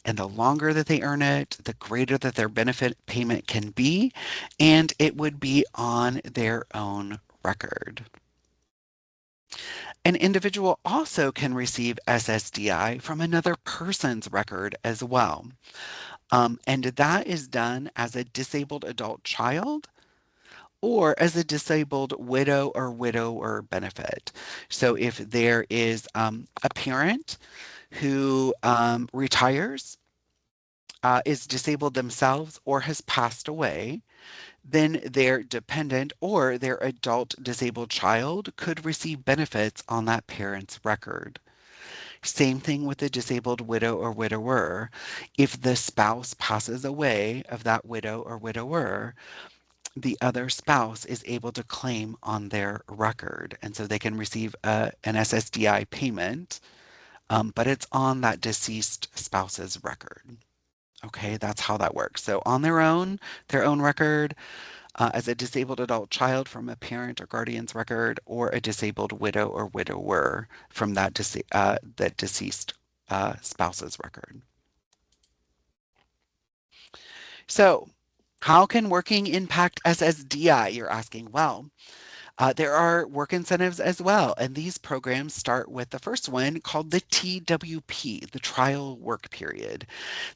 and the longer that they earn it, the greater that their benefit payment can be, and it would be on their own record. An individual also can receive SSDI from another person's record as well. And that is done as a disabled adult child or as a disabled widow or widower benefit. So if there is a parent who retires, is disabled themselves, or has passed away, then their dependent or their adult disabled child could receive benefits on that parent's record. Same thing with the disabled widow or widower. If the spouse passes away of that widow or widower, the other spouse is able to claim on their record. And so they can receive an SSDI payment, but it's on that deceased spouse's record. Okay, that's how that works. So on their own record, as a disabled adult child from a parent or guardian's record, or a disabled widow or widower from that deceased spouse's record. So, how can working impact SSDI? You're asking. Well, there are work incentives as well, and these programs start with the first one called the TWP, the trial work period.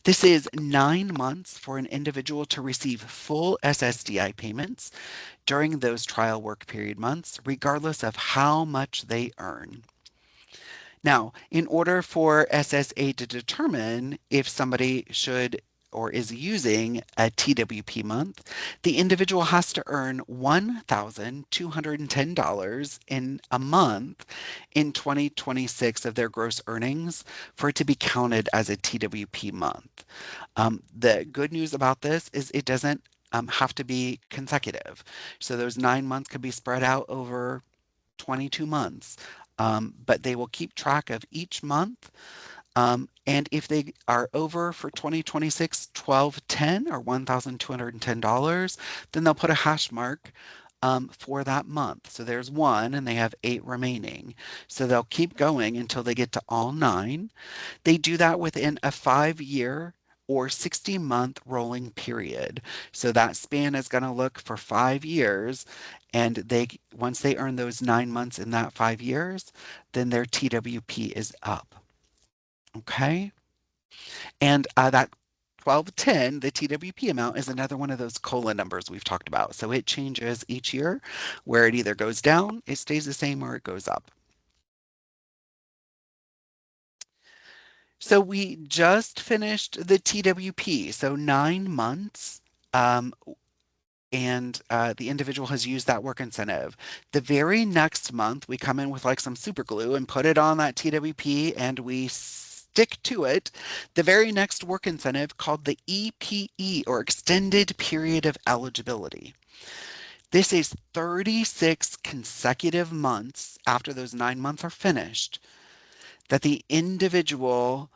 This is 9 months for an individual to receive full SSDI payments during those trial work period months, regardless of how much they earn. Now, in order for SSA to determine if somebody should or is using a TWP month, the individual has to earn $1,210 in a month in 2026 of their gross earnings for it to be counted as a TWP month. The good news about this is it doesn't have to be consecutive. So those 9 months could be spread out over 22 months, but they will keep track of each month. And if they are over for 2026, 1210 or $1,210, then they'll put a hash mark for that month. So there's one and they have 8 remaining. So they'll keep going until they get to all 9. They do that within a 5-year or 60-month rolling period. So that span is going to look for 5 years, and they once they earn those 9 months in that 5 years, then their TWP is up. Okay? And that 1210, the TWP amount, is another one of those COLA numbers we've talked about. So it changes each year where it either goes down, it stays the same, or it goes up. So we just finished the TWP, so 9 months, um, and the individual has used that work incentive. The very next month, we come in with like some super glue and put it on that TWP and we stick to it. The very next work incentive, called the EPE, or Extended Period of Eligibility. This is 36 consecutive months after those 9 months are finished that the individual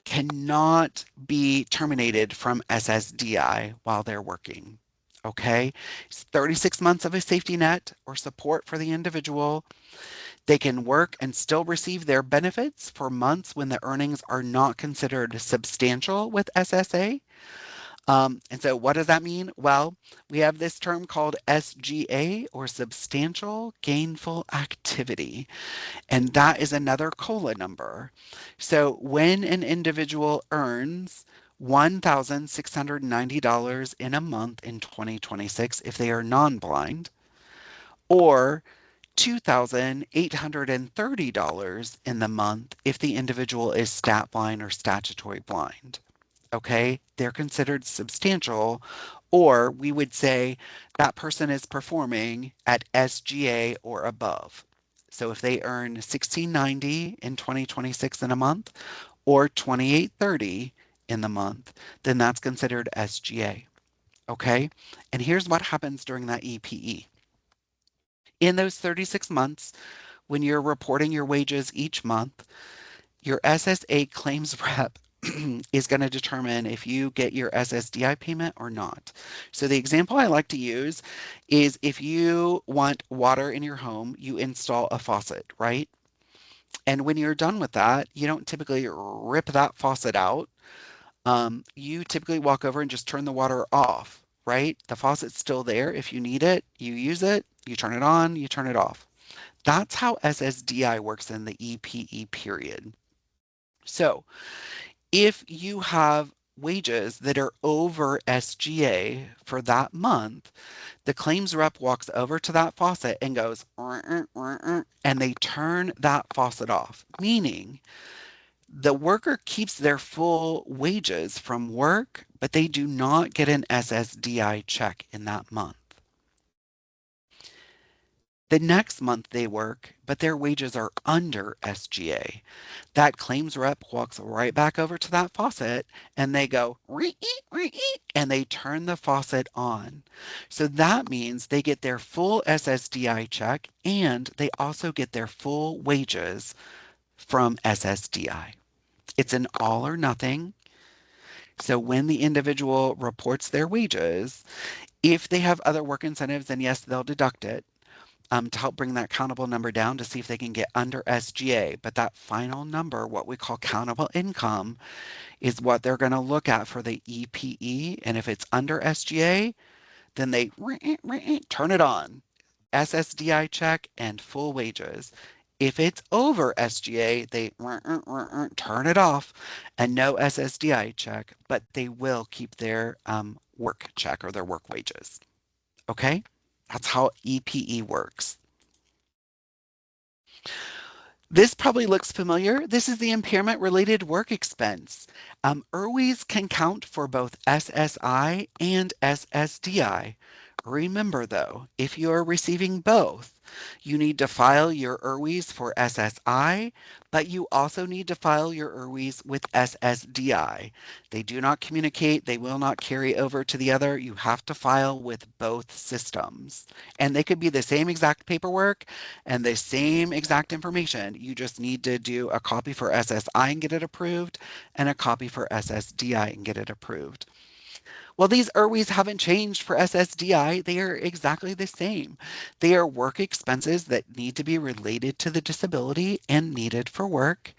cannot be terminated from SSDI while they're working. Okay, it's 36 months of a safety net or support for the individual. They can work and still receive their benefits for months when the earnings are not considered substantial with SSA. And so what does that mean? Well, we have this term called SGA, or substantial gainful activity. And that is another COLA number. So when an individual earns $1,690 in a month in 2026 if they are non-blind, or $2,830 in the month if the individual is stat blind or statutory blind. Okay, they're considered substantial, or we would say that person is performing at SGA or above. So if they earn 1690 in 2026 in a month or 2830 in the month, then that's considered SGA. Okay? And here's what happens during that EPE. In those 36 months, when you're reporting your wages each month, your SSA claims rep is going to determine if you get your SSDI payment or not. So the example I like to use is if you want water in your home, you install a faucet, right? And when you're done with that, you don't typically rip that faucet out. You typically walk over and just turn the water off, right? The faucet's still there. If you need it, you use it, you turn it on, you turn it off. That's how SSDI works in the EPE period. So if you have wages that are over SGA for that month, the claims rep walks over to that faucet and goes, and they turn that faucet off, meaning the worker keeps their full wages from work, but they do not get an SSDI check in that month. The next month they work, but their wages are under SGA. That claims rep walks right back over to that faucet and they go, and they turn the faucet on. So that means they get their full SSDI check and they also get their full wages from SSDI. It's an all or nothing. So when the individual reports their wages, if they have other work incentives, then yes, they'll deduct it to help bring that countable number down to see if they can get under SGA. But that final number, what we call countable income, is what they're going to look at for the EPE. And if it's under SGA, then they turn it on. SSDI check and full wages. If it's over SGA, they turn it off and no SSDI check, but they will keep their work check or their work wages. Okay? That's how EPE works. This probably looks familiar. This is the impairment related work expense. IRWEs can count for both SSI and SSDI. Remember though, if you are receiving both, you need to file your IRWEs for SSI, but you also need to file your IRWEs with SSDI. They do not communicate, they will not carry over to the other. You have to file with both systems. And they could be the same exact paperwork and the same exact information. You just need to do a copy for SSI and get it approved and a copy for SSDI and get it approved. Well, these IRWEs haven't changed for SSDI. They are exactly the same. They are work expenses that need to be related to the disability and needed for work.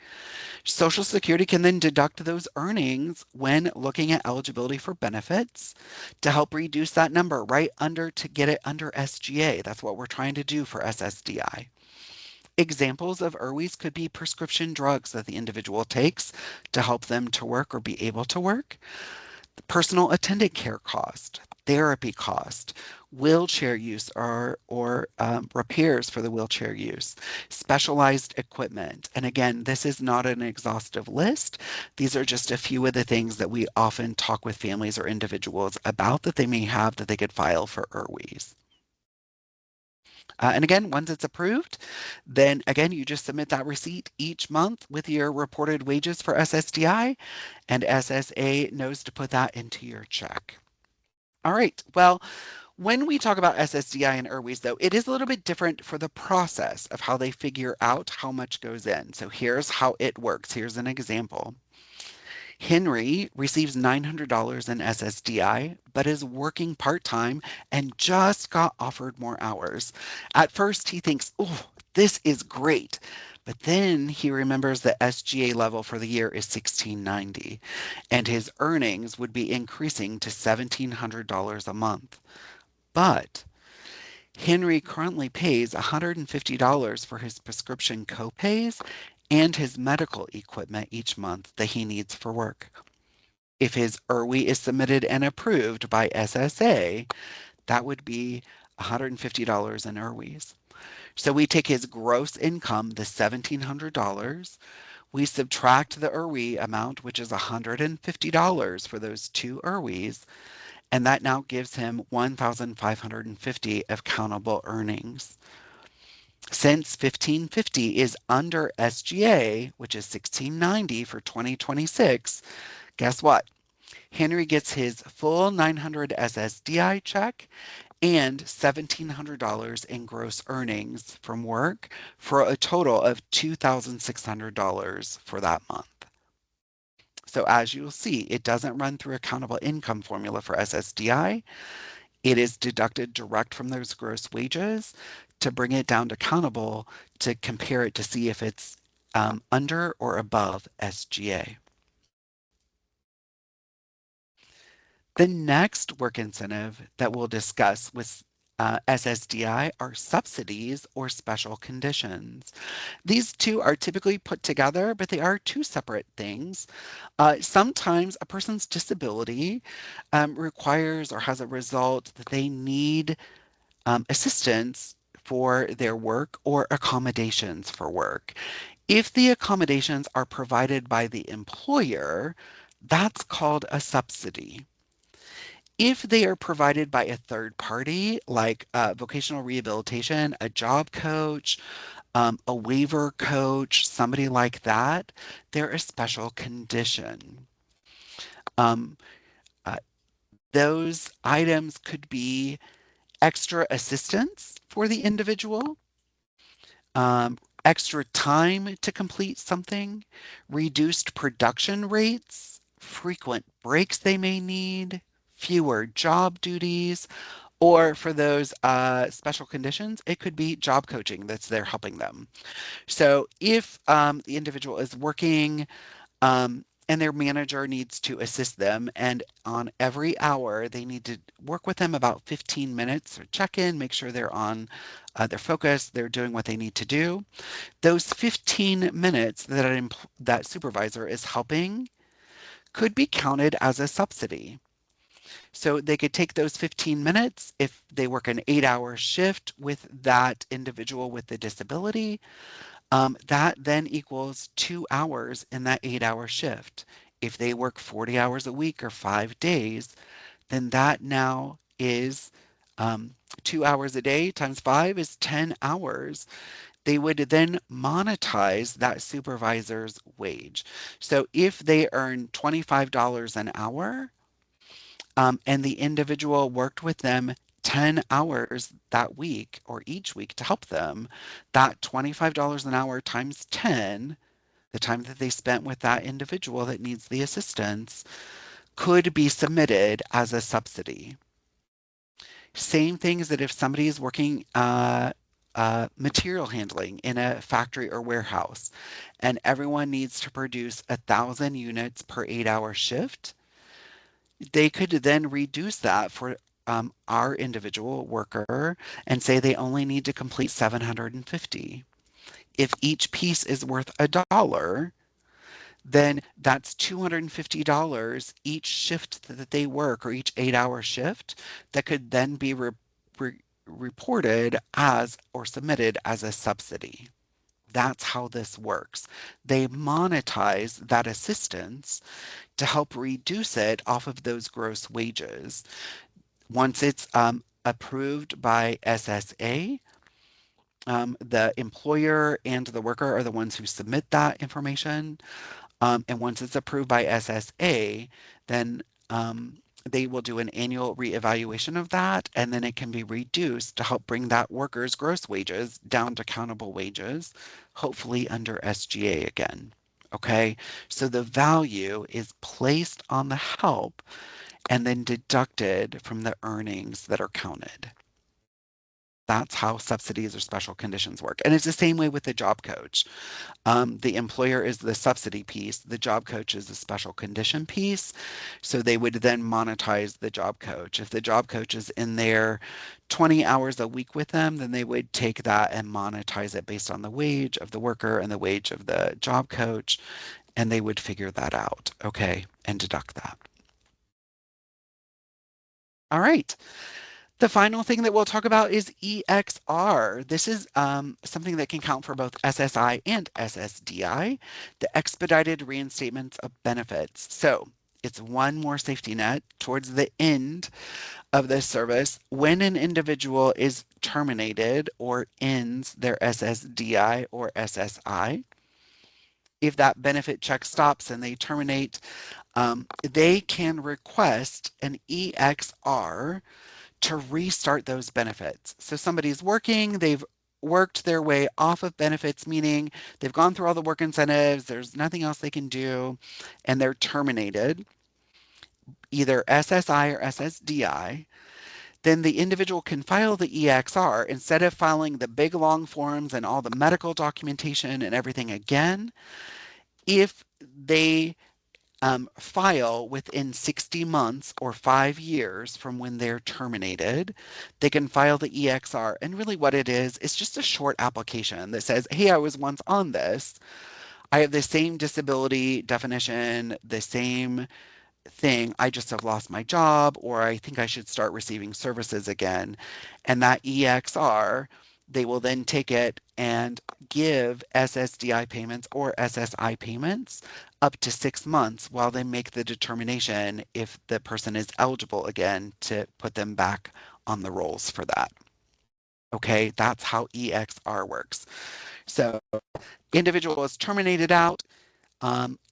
Social Security can then deduct those earnings when looking at eligibility for benefits to help reduce that number right under to get it under SGA. That's what we're trying to do for SSDI. Examples of IRWEs could be prescription drugs that the individual takes to help them to work or be able to work, personal attendant care cost, therapy cost, wheelchair use or repairs for the wheelchair use, specialized equipment. And again, this is not an exhaustive list. These are just a few of the things that we often talk with families or individuals about that they may have that they could file for IRWEs. And again, once it's approved, then again, you just submit that receipt each month with your reported wages for SSDI, and SSA knows to put that into your check. All right. Well, when we talk about SSDI and IRWEs, though, it is a little bit different for the process of how they figure out how much goes in. So here's how it works. Here's an example. Henry receives $900 in SSDI, but is working part time and just got offered more hours. At first, he thinks, oh, this is great. But then he remembers the SGA level for the year is 1690, and his earnings would be increasing to $1,700 a month. But Henry currently pays $150 for his prescription copays and his medical equipment each month that he needs for work. If his IRWE is submitted and approved by SSA, that would be $150 in IRWEs. So we take his gross income, the $1,700, we subtract the IRWE amount, which is $150 for those two IRWEs, and that now gives him $1,550 of countable earnings. Since 1550 is under SGA, which is 1690 for 2026, guess what? Henry gets his full 900 SSDI check and $1,700 in gross earnings from work for a total of $2,600 for that month. So as you'll see, it doesn't run through a countable income formula for SSDI. It is deducted direct from those gross wages to bring it down to countable to compare it to see if it's under or above SGA. The next work incentive that we'll discuss with SSDI are subsidies or special conditions. These two are typically put together, but they are two separate things. Sometimes a person's disability requires or has a result that they need assistance for their work or accommodations for work. If the accommodations are provided by the employer, that's called a subsidy. If they are provided by a third party, like vocational rehabilitation, a job coach, a waiver coach, somebody like that, they're a special condition. Um, uh, those items could be extra assistance for the individual, extra time to complete something, reduced production rates, frequent breaks they may need, fewer job duties, or for those special conditions, it could be job coaching that's there helping them. So if the individual is working and their manager needs to assist them, and on every hour they need to work with them about 15 minutes or check in, make sure they're on their focus, they're doing what they need to do. Those 15 minutes that supervisor is helping could be counted as a subsidy. So they could take those 15 minutes if they work an 8-hour shift with that individual with the disability. That then equals 2 hours in that 8-hour shift. If they work 40 hours a week or 5 days, then that now is 2 hours a day times five is 10 hours. They would then monetize that supervisor's wage. So if they earn $25 an hour, and the individual worked with them 10 hours that week or each week to help them, that $25 an hour times 10, the time that they spent with that individual that needs the assistance, could be submitted as a subsidy. Same thing as that if somebody is working material handling in a factory or warehouse and everyone needs to produce 1,000 units per 8-hour shift, they could then reduce that for our individual worker and say they only need to complete 750. If each piece is worth $1, then that's $250 each shift that they work or each 8-hour shift that could then be re- reported as or submitted as a subsidy. That's how this works. They monetize that assistance to help reduce it off of those gross wages. Once it's approved by SSA, the employer and the worker are the ones who submit that information. And once it's approved by SSA, then they will do an annual reevaluation of that, and then it can be reduced to help bring that worker's gross wages down to countable wages, hopefully under SGA again. Okay, so the value is placed on the help and then deducted from the earnings that are counted. That's how subsidies or special conditions work. And it's the same way with the job coach. The employer is the subsidy piece, the job coach is the special condition piece. So they would then monetize the job coach. If the job coach is in there 20 hours a week with them, then they would take that and monetize it based on the wage of the worker and the wage of the job coach. And they would figure that out, okay, and deduct that. All right. The final thing that we'll talk about is EXR. This is something that can count for both SSI and SSDI, the expedited reinstatements of benefits. So It's one more safety net towards the end of this service when an individual is terminated or ends their SSDI or SSI. If that benefit check stops and they terminate, they can request an EXR to restart those benefits. So somebody's working, they've worked their way off of benefits, meaning they've gone through all the work incentives, there's nothing else they can do, and they're terminated, either SSI or SSDI. Then the individual can file the EXR instead of filing the big long forms and all the medical documentation and everything again. If they file within 60 months or 5 years from when they're terminated, they can file the EXR. And really, what it is just a short application that says, hey, I was once on this. I have the same disability definition, the same thing. I just have lost my job, or I think I should start receiving services again. And that EXR, they will then take it and give SSDI payments or SSI payments up to 6 months while they make the determination if the person is eligible again to put them back on the rolls for that. Okay, that's how EXR works. So individual is terminated out,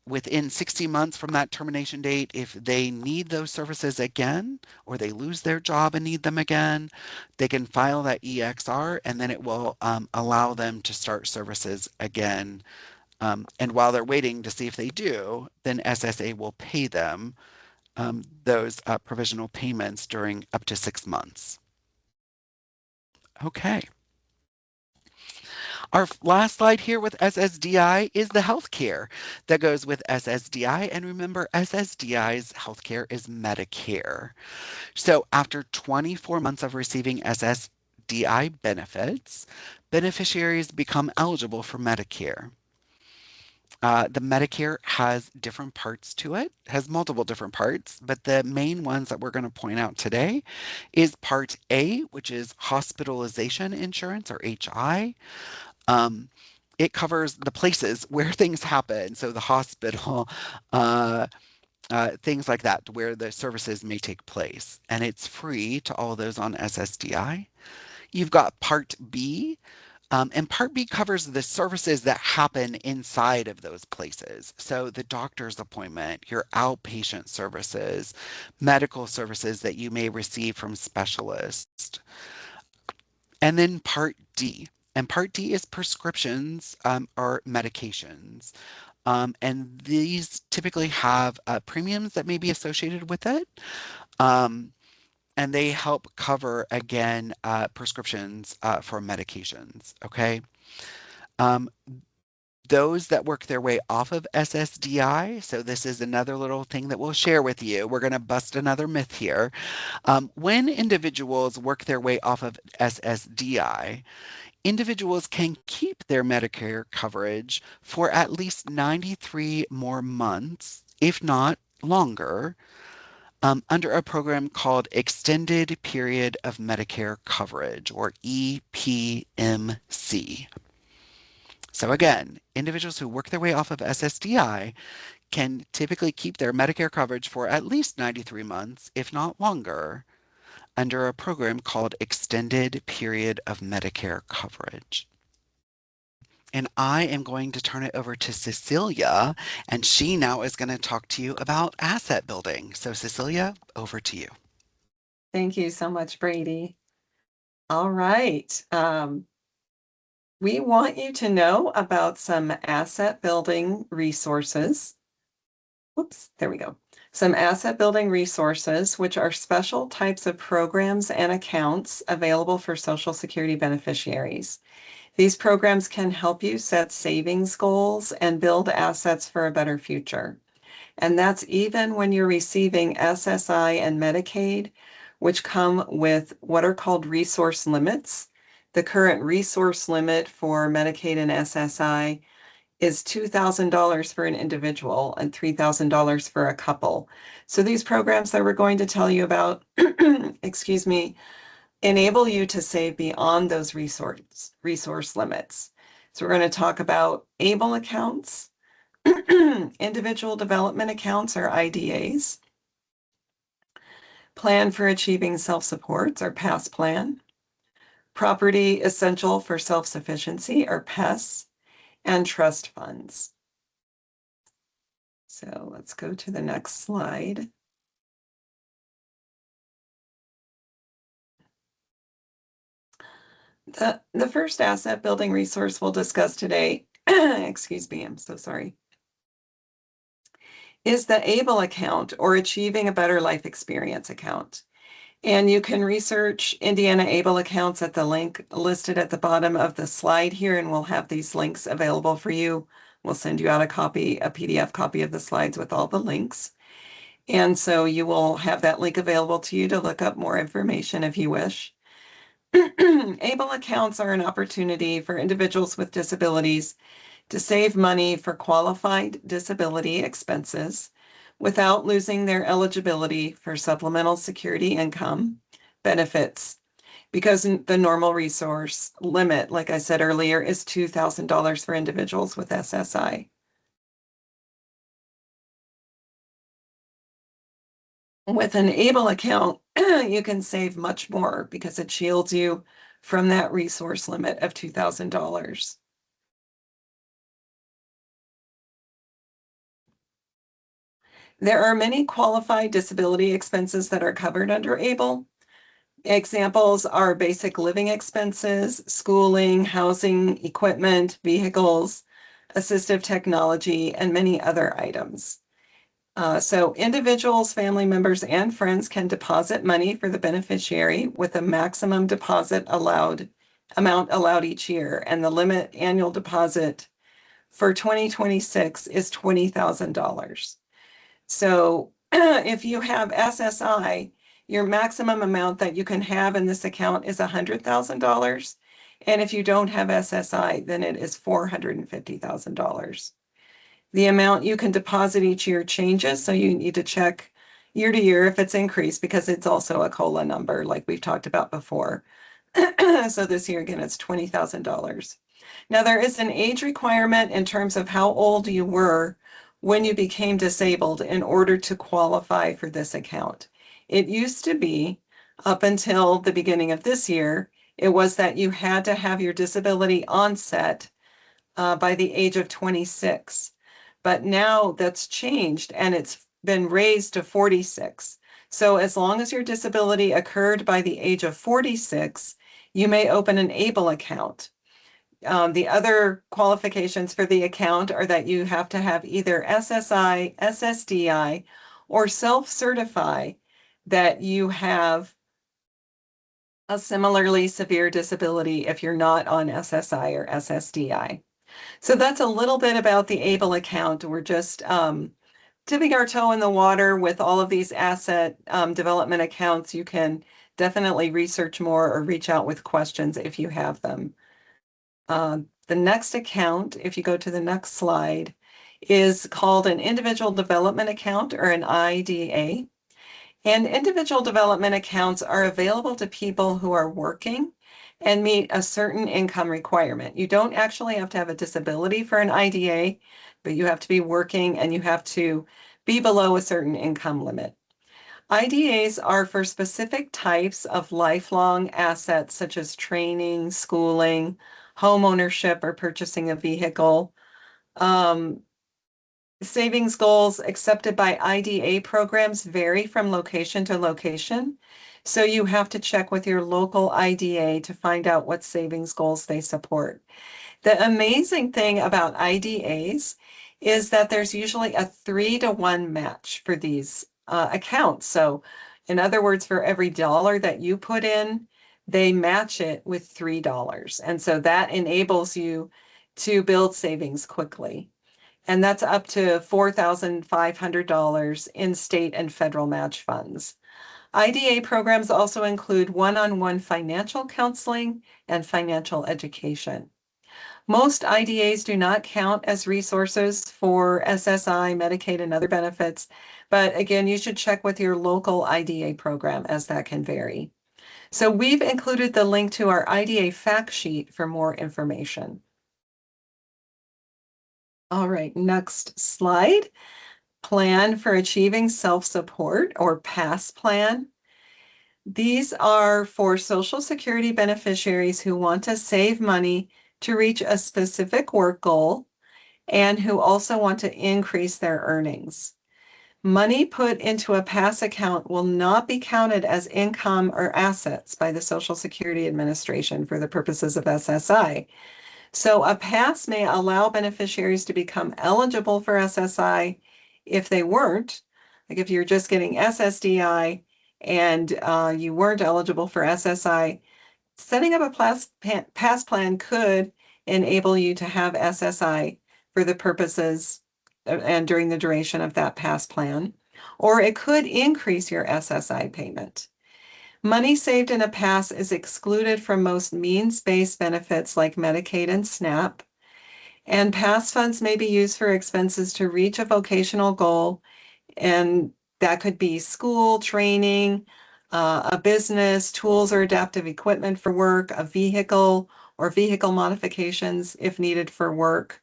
within 60 months from that termination date, if they need those services again, or they lose their job and need them again, they can file that EXR and then it will allow them to start services again. And while they're waiting to see if they do, then SSA will pay them those provisional payments during up to 6 months. Okay. Our last slide here with SSDI is the healthcare that goes with SSDI. And remember, SSDI's healthcare is Medicare. So after 24 months of receiving SSDI benefits, beneficiaries become eligible for Medicare. The Medicare has different parts to it, has multiple different parts, but the main ones that we're going to point out today is Part A, which is hospitalization insurance or HI. Um, it covers the places where things happen. So the hospital, uh, things like that, where the services may take place. And it's free to all those on SSDI. You've got Part B, and Part B covers the services that happen inside of those places. So the doctor's appointment, your outpatient services, medical services that you may receive from specialists. And then Part D. And Part D is prescriptions or medications. And these typically have premiums that may be associated with it. Um, and they help cover, again, prescriptions for medications. Okay. Um, those that work their way off of SSDI, so this is another little thing that we'll share with you. We're going to bust another myth here. When individuals work their way off of SSDI, individuals can keep their Medicare coverage for at least 93 more months, if not longer, under a program called Extended Period of Medicare Coverage, or EPMC. So again, individuals who work their way off of SSDI can typically keep their Medicare coverage for at least 93 months, if not longer, under a program called Extended Period of Medicare Coverage. And I am going to turn it over to Cecilia, and she now is going to talk to you about asset building. So Cecilia, over to you. Thank you so much, Brady. All right. We want you to know about some asset building resources. Whoops, there we go. Some asset building resources, which are special types of programs and accounts available for Social Security beneficiaries. These programs can help you set savings goals and build assets for a better future. And that's even when you're receiving SSI and Medicaid, which come with what are called resource limits. The current resource limit for Medicaid and SSI is $2,000 for an individual and $3,000 for a couple. So these programs that we're going to tell you about, excuse me, enable you to save beyond those resource limits. So we're going to talk about ABLE accounts, Individual development accounts or IDAs. Plan for achieving self-supports or PASS plan. Property essential for self-sufficiency or PES, and trust funds. So let's go to the next slide. The first asset building resource we'll discuss today, excuse me, I'm so sorry, is the ABLE account or Achieving a Better Life Experience account. And you can research Indiana ABLE accounts at the link listed at the bottom of the slide here, and we'll have these links available for you. We'll send you out a PDF copy of the slides with all the links. And so you will have that link available to you to look up more information if you wish. ABLE accounts are an opportunity for individuals with disabilities to save money for qualified disability expenses without losing their eligibility for supplemental security income benefits, because the normal resource limit, like I said earlier, is $2,000 for individuals with SSI. With an ABLE account, you can save much more because it shields you from that resource limit of $2,000. There are many qualified disability expenses that are covered under ABLE. Examples are basic living expenses, schooling, housing, equipment, vehicles, assistive technology, and many other items. So individuals, family members, and friends can deposit money for the beneficiary with a maximum deposit amount allowed each year, and the limit annual deposit for 2026 is $20,000. So if you have SSI, your maximum amount that you can have in this account is $100,000. And if you don't have SSI, then it is $450,000. The amount you can deposit each year changes, so you need to check year to year if it's increased, because it's also a COLA number like we've talked about before. So this year, again, it's $20,000. Now, there is an age requirement in terms of how old you were when you became disabled in order to qualify for this account. It used to be, up until the beginning of this year, it was that you had to have your disability onset by the age of 26. But now that's changed and it's been raised to 46. So as long as your disability occurred by the age of 46, you may open an ABLE account. The other qualifications for the account are that you have to have either SSI, SSDI, or self-certify that you have a similarly severe disability if you're not on SSI or SSDI. So that's a little bit about the ABLE account. We're just dipping our toe in the water with all of these asset development accounts. You can definitely research more or reach out with questions if you have them. The next account, if you go to the next slide, is called an individual development account or an IDA. And individual development accounts are available to people who are working and meet a certain income requirement. You don't actually have to have a disability for an IDA, but you have to be working and you have to be below a certain income limit. IDAs are for specific types of lifelong assets such as training, schooling, home ownership, or purchasing a vehicle. Savings goals accepted by IDA programs vary from location to location. So you have to check with your local IDA to find out what savings goals they support. The amazing thing about IDAs is that there's usually a 3-to-1 match for these accounts. So in other words, for every dollar that you put in, they match it with $3. And so that enables you to build savings quickly. And that's up to $4,500 in state and federal match funds. IDA programs also include one-on-one financial counseling and financial education. Most IDAs do not count as resources for SSI, Medicaid, and other benefits, but again, you should check with your local IDA program as that can vary. So we've included the link to our IDA fact sheet for more information. All right, next slide. Plan for achieving self-support or PASS plan. These are for Social Security beneficiaries who want to save money to reach a specific work goal and who also want to increase their earnings. Money put into a PASS account will not be counted as income or assets by the Social Security Administration for the purposes of SSI. So a PASS may allow beneficiaries to become eligible for SSI if they weren't. Like if you're just getting SSDI and you weren't eligible for SSI, setting up a PASS plan could enable you to have SSI for the purposes and during the duration of that PASS plan, or it could increase your SSI payment. Money saved in a PASS is excluded from most means-based benefits like Medicaid and SNAP, and PASS funds may be used for expenses to reach a vocational goal, and that could be school, training, a business, tools or adaptive equipment for work, a vehicle, or vehicle modifications if needed for work.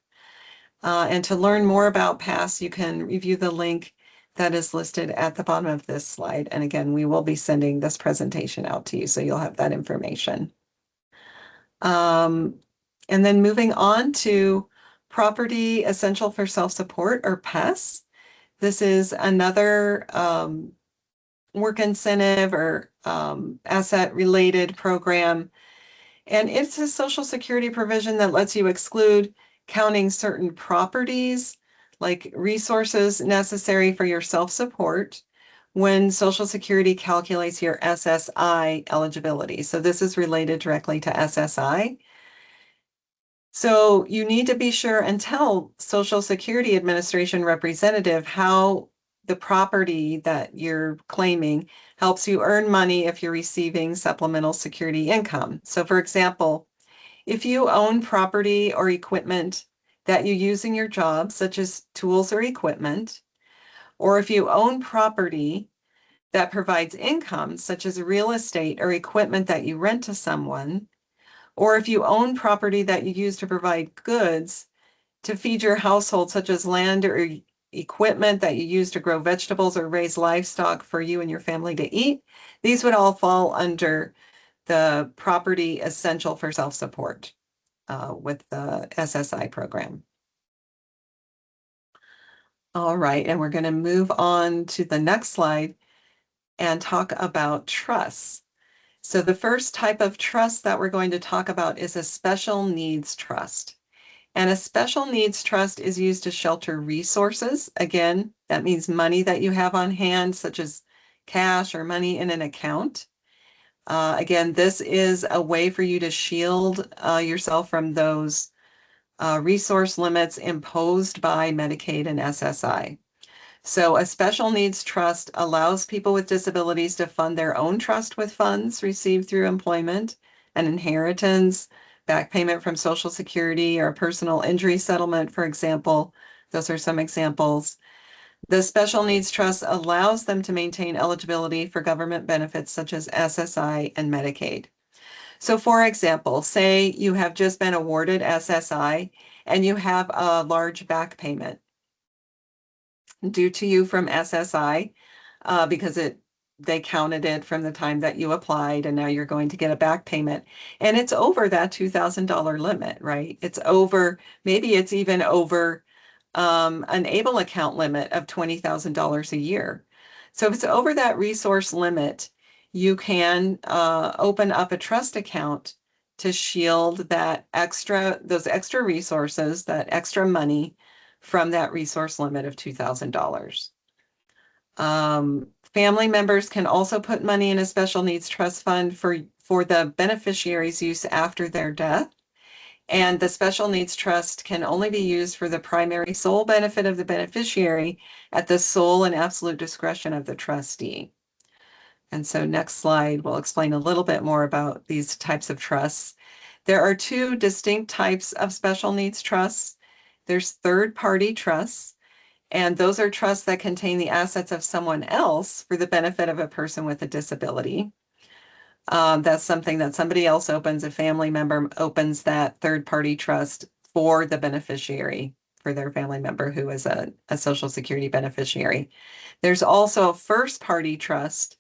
And to learn more about PASS, you can review the link that is listed at the bottom of this slide. And again, we will be sending this presentation out to you, so you'll have that information. And then moving on to Property Essential for Self-Support, or PES. This is another work incentive or asset-related program. And it's a Social Security provision that lets you exclude counting certain properties, like resources necessary for your self-support, when Social Security calculates your SSI eligibility. So this is related directly to SSI. So you need to be sure and tell Social Security Administration representative how the property that you're claiming helps you earn money if you're receiving supplemental security income. So for example, if you own property or equipment that you use in your job, such as tools or equipment, or if you own property that provides income, such as real estate or equipment that you rent to someone, or if you own property that you use to provide goods to feed your household, such as land or equipment that you use to grow vegetables or raise livestock for you and your family to eat, these would all fall under the property essential for self-support with the SSI program. All right, and we're going to move on to the next slide and talk about trusts. So the first type of trust that we're going to talk about is a special needs trust. And a special needs trust is used to shelter resources. Again, that means money that you have on hand, such as cash or money in an account. Again, this is a way for you to shield yourself from those resource limits imposed by Medicaid and SSI. So a special needs trust allows people with disabilities to fund their own trust with funds received through employment, an inheritance, back payment from Social Security, or a personal injury settlement, for example. Those are some examples. The special needs trust allows them to maintain eligibility for government benefits such as SSI and Medicaid. So for example, say you have just been awarded SSI and you have a large back payment due to you from SSI because they counted it from the time that you applied, and now you're going to get a back payment. And it's over that $2,000 limit, right? It's over, maybe it's even over an ABLE account limit of $20,000 a year. So if it's over that resource limit, you can open up a trust account to shield those extra resources, that extra money from that resource limit of $2,000. Family members can also put money in a special needs trust fund for the beneficiary's use after their death. And the special needs trust can only be used for the primary sole benefit of the beneficiary at the sole and absolute discretion of the trustee. And so next slide will explain a little bit more about these types of trusts. There are two distinct types of special needs trusts. There's third-party trusts, and those are trusts that contain the assets of someone else for the benefit of a person with a disability. That's something that somebody else opens, a family member opens that third-party trust for the beneficiary. for their family member who is a Social Security beneficiary. There's also a first party trust,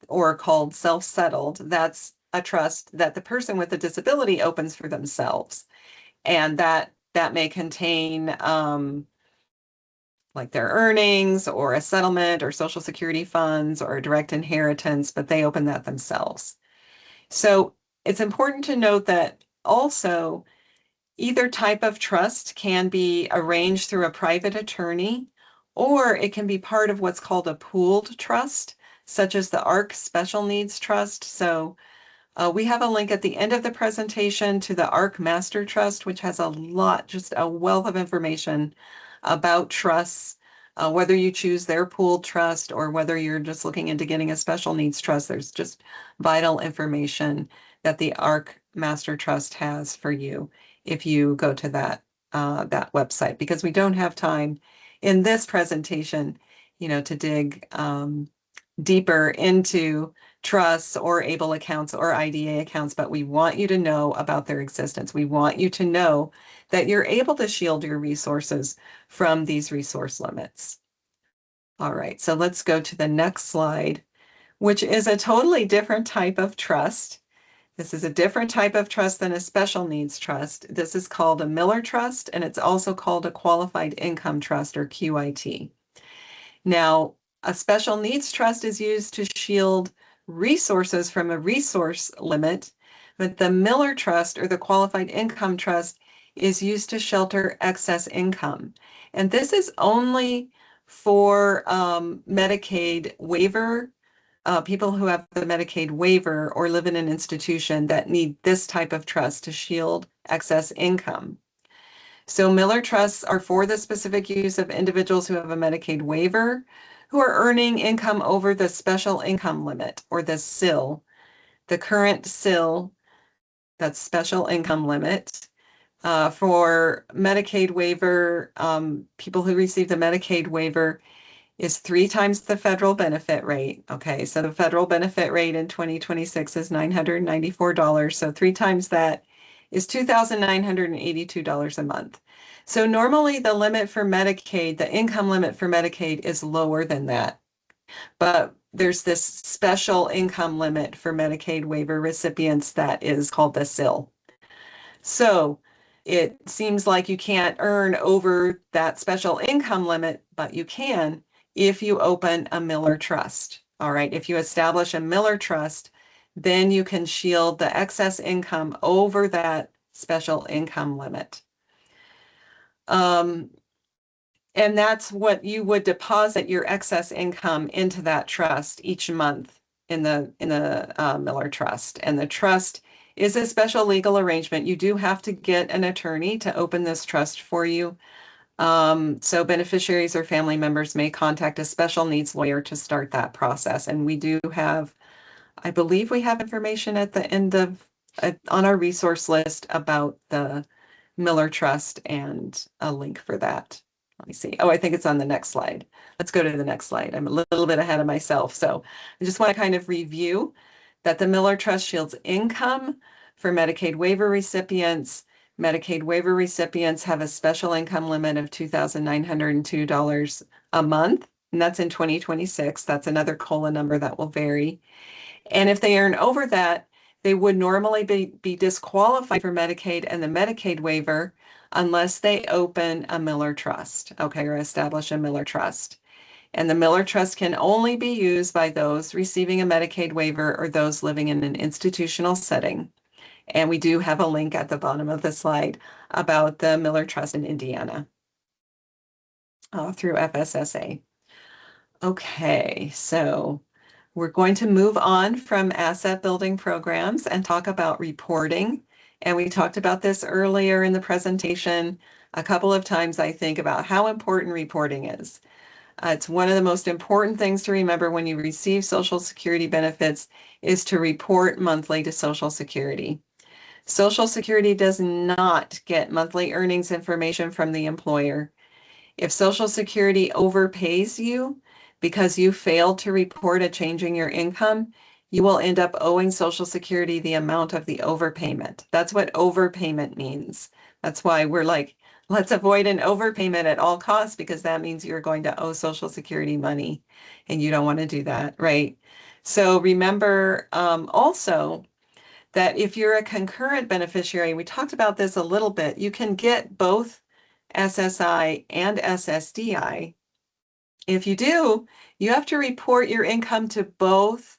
or called self-settled. That's a trust that the person with a disability opens for themselves. And that may contain like their earnings or a settlement or Social Security funds or a direct inheritance, but they open that themselves. So it's important to note that also either type of trust can be arranged through a private attorney, or it can be part of what's called a pooled trust, such as the ARC Special Needs Trust. So we have a link at the end of the presentation to the ARC Master Trust, which has a lot, just a wealth of information about trusts, whether you choose their pooled trust or whether you're just looking into getting a special needs trust. There's just vital information that the ARC Master Trust has for you if you go to that website, because we don't have time in this presentation, to dig deeper into trusts or ABLE accounts or IDA accounts, but we want you to know about their existence. We want you to know that you're able to shield your resources from these resource limits. All right, so let's go to the next slide, which is a totally different type of trust. This is a different type of trust than a special needs trust. This is called a Miller Trust, and it's also called a Qualified Income Trust, or QIT. Now, a special needs trust is used to shield resources from a resource limit, but the Miller Trust, or the Qualified Income Trust, is used to shelter excess income. And this is only for Medicaid waiver, people who have the Medicaid waiver or live in an institution that need this type of trust to shield excess income. So Miller trusts are for the specific use of individuals who have a Medicaid waiver, who are earning income over the special income limit, or the SIL. The current SIL, that's special income limit, for Medicaid waiver, people who receive the Medicaid waiver is 3 times the federal benefit rate. Okay, so the federal benefit rate in 2026 is $994. So 3 times that is $2,982 a month. So normally the limit for Medicaid, the income limit for Medicaid, is lower than that. But there's this special income limit for Medicaid waiver recipients that is called the SIL. So it seems like you can't earn over that special income limit, but you can if you open a Miller Trust. All right, if you establish a Miller Trust, then you can shield the excess income over that special income limit. And that's what you would deposit your excess income into that trust each month in the Miller Trust. And the trust is a special legal arrangement. You do have to get an attorney to open this trust for you. So beneficiaries or family members may contact a special needs lawyer to start that process. And we do have, I believe we have information at the end of, on our resource list about the Miller Trust and a link for that. Let me see. Oh, I think it's on the next slide. Let's go to the next slide. I'm a little bit ahead of myself. So I just want to kind of review that the Miller Trust shields income for Medicaid waiver recipients. Medicaid waiver recipients have a special income limit of $2,902 a month, and that's in 2026. That's another COLA number that will vary. And if they earn over that, they would normally be disqualified for Medicaid and the Medicaid waiver unless they open a Miller Trust, okay, or establish a Miller Trust. And the Miller Trust can only be used by those receiving a Medicaid waiver or those living in an institutional setting. And we do have a link at the bottom of the slide about the Miller Trust in Indiana through FSSA. Okay, so we're going to move on from asset building programs and talk about reporting. And we talked about this earlier in the presentation a couple of times, I think, about how important reporting is. It's one of the most important things to remember when you receive Social Security benefits is to report monthly to Social Security. Social Security does not get monthly earnings information from the employer. If Social Security overpays you because you failed to report a change in your income, you will end up owing Social Security the amount of the overpayment. That's what overpayment means. That's why we're like, Let's avoid an overpayment at all costs because that means you're going to owe Social Security money and you don't want to do that, right? So remember also that if you're a concurrent beneficiary, we talked about this a little bit, you can get both SSI and SSDI. If you do, you have to report your income to both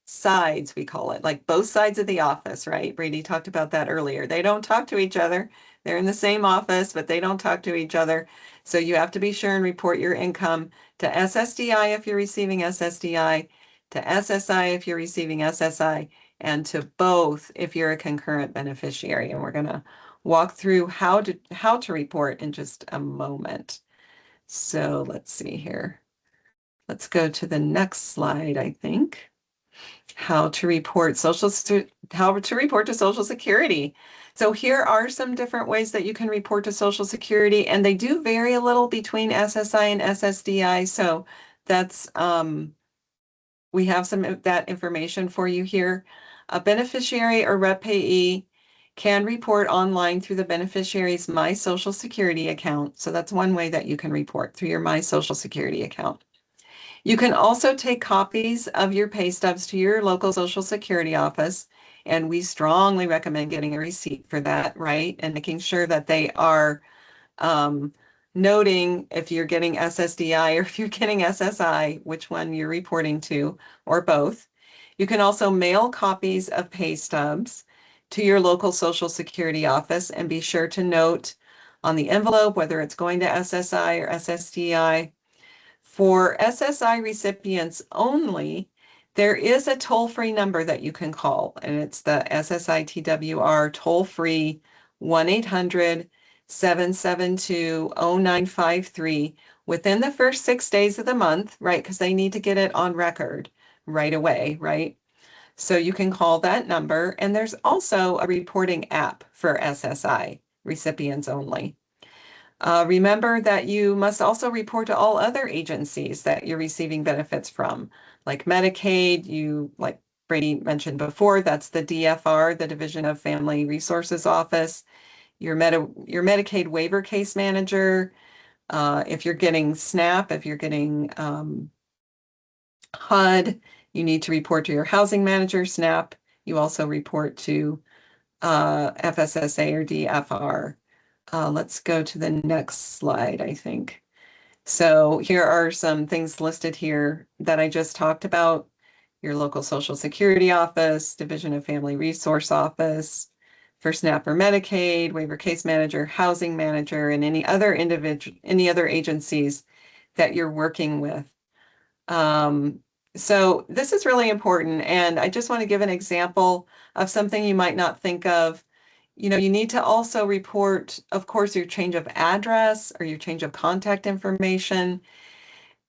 sides, we call it, like both sides of the office, right? Brady talked about that earlier. They don't talk to each other. They're in the same office, but they don't talk to each other. So you have to be sure and report your income to SSDI if you're receiving SSDI, to SSI if you're receiving SSI, and to both if you're a concurrent beneficiary. And we're going to walk through how to report in just a moment. So let's see here. Let's go to the next slide, I think. How to report to Social Security. So here are some different ways that you can report to Social Security, and they do vary a little between SSI and SSDI. So that's we have some of that information for you here. A beneficiary or rep payee can report online through the beneficiary's My Social Security account. So that's one way that you can report through your My Social Security account. You can also take copies of your pay stubs to your local Social Security office, and we strongly recommend getting a receipt for that, right? And making sure that they are um, noting if you're getting SSDI or if you're getting SSI, which one you're reporting to, or both. You can also mail copies of pay stubs to your local Social Security office and be sure to note on the envelope whether it's going to SSI or SSDI. For SSI recipients only, there is a toll-free number that you can call, and it's the SSI TWR toll-free 1-800-772-0953 within the first 6 days of the month, right? Because they need to get it on record right away, right? So you can call that number, and there's also a reporting app for SSI recipients only. Remember that you must also report to all other agencies that you're receiving benefits from, like Medicaid, like Brady mentioned before, that's the DFR, the Division of Family Resources Office, your Medicaid waiver case manager, if you're getting SNAP, if you're getting HUD, you need to report to your housing manager, SNAP. You also report to FSSA or DFR. Let's go to the next slide, I think. So here are some things listed here that I just talked about. Your local Social Security office, Division of Family Resource Office, for SNAP or Medicaid, waiver case manager, housing manager, and any other agencies that you're working with. So this is really important, and I just want to give an example of something you might not think of. You know, you need to also report, of course, your change of address or your change of contact information.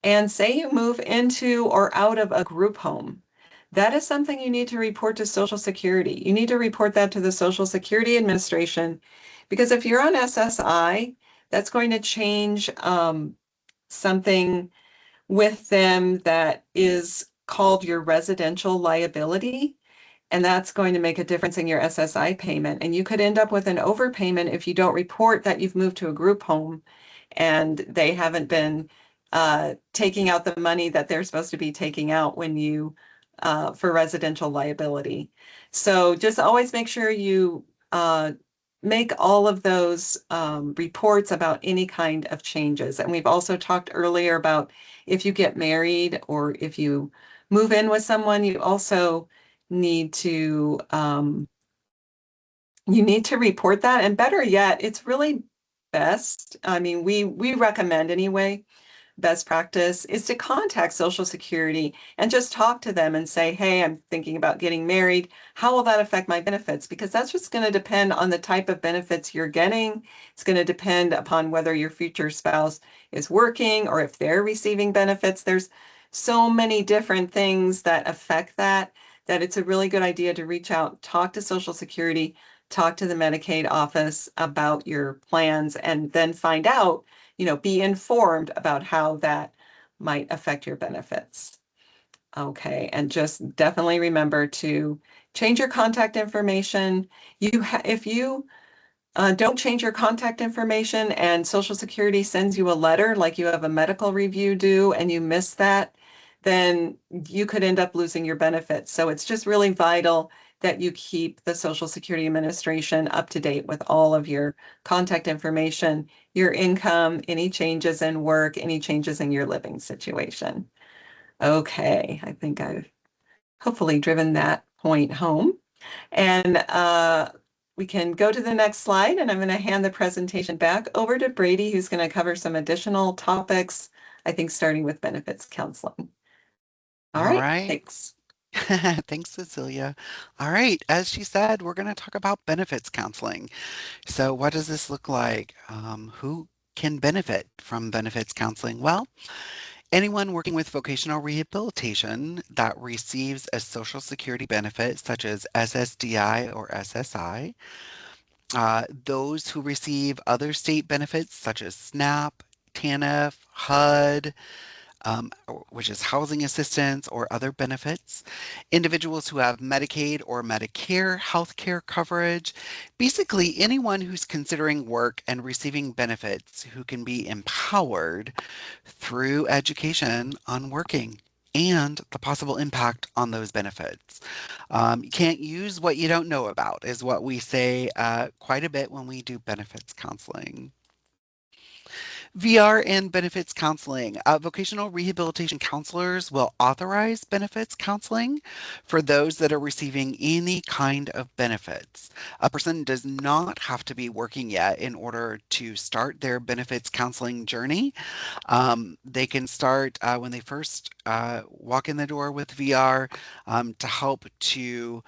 And say you move into or out of a group home. That is something you need to report to Social Security. You need to report that to the Social Security Administration because if you're on SSI, that's going to change something with them that is called your residential liability. And that's going to make a difference in your SSI payment. And you could end up with an overpayment if you don't report that you've moved to a group home and they haven't been taking out the money that they're supposed to be taking out when you for residential liability. So just always make sure you make all of those reports about any kind of changes. And we've also talked earlier about if you get married or if you move in with someone, you also need to report that. And better yet, it's really best. I mean, we recommend anyway, best practice is to contact Social Security and just talk to them and say, hey, I'm thinking about getting married. How will that affect my benefits? Because that's just going to depend on the type of benefits you're getting. It's going to depend upon whether your future spouse is working or if they're receiving benefits. There's so many different things that affect that it's a really good idea to reach out, talk to Social Security, talk to the Medicaid office about your plans, and then find out, be informed about how that might affect your benefits. Okay, and just definitely remember to change your contact information. If you Don't change your contact information and Social Security sends you a letter like you have a medical review due and you miss that, then you could end up losing your benefits. So it's just really vital that you keep the Social Security Administration up to date with all of your contact information, your income, any changes in work, any changes in your living situation. Okay, I think I've hopefully driven that point home. And we can go to the next slide, and I'm going to hand the presentation back over to Brady, who's going to cover some additional topics, I think starting with benefits counseling. All All right, right. thanks. Thanks, Cecilia. All right. As she said, we're going to talk about benefits counseling. So, what does this look like? Who can benefit from benefits counseling? Well, anyone working with vocational rehabilitation that receives a Social Security benefit such as SSDI or SSI, those who receive other state benefits such as SNAP, TANF, HUD, which is housing assistance or other benefits, individuals who have Medicaid or Medicare healthcare coverage, basically anyone who's considering work and receiving benefits who can be empowered through education on working and the possible impact on those benefits. You can't use what you don't know about, is what we say quite a bit when we do benefits counseling. VR and benefits counseling. Vocational rehabilitation counselors will authorize benefits counseling for those that are receiving any kind of benefits. A person does not have to be working yet in order to start their benefits counseling journey. They can start when they first walk in the door with VR to help to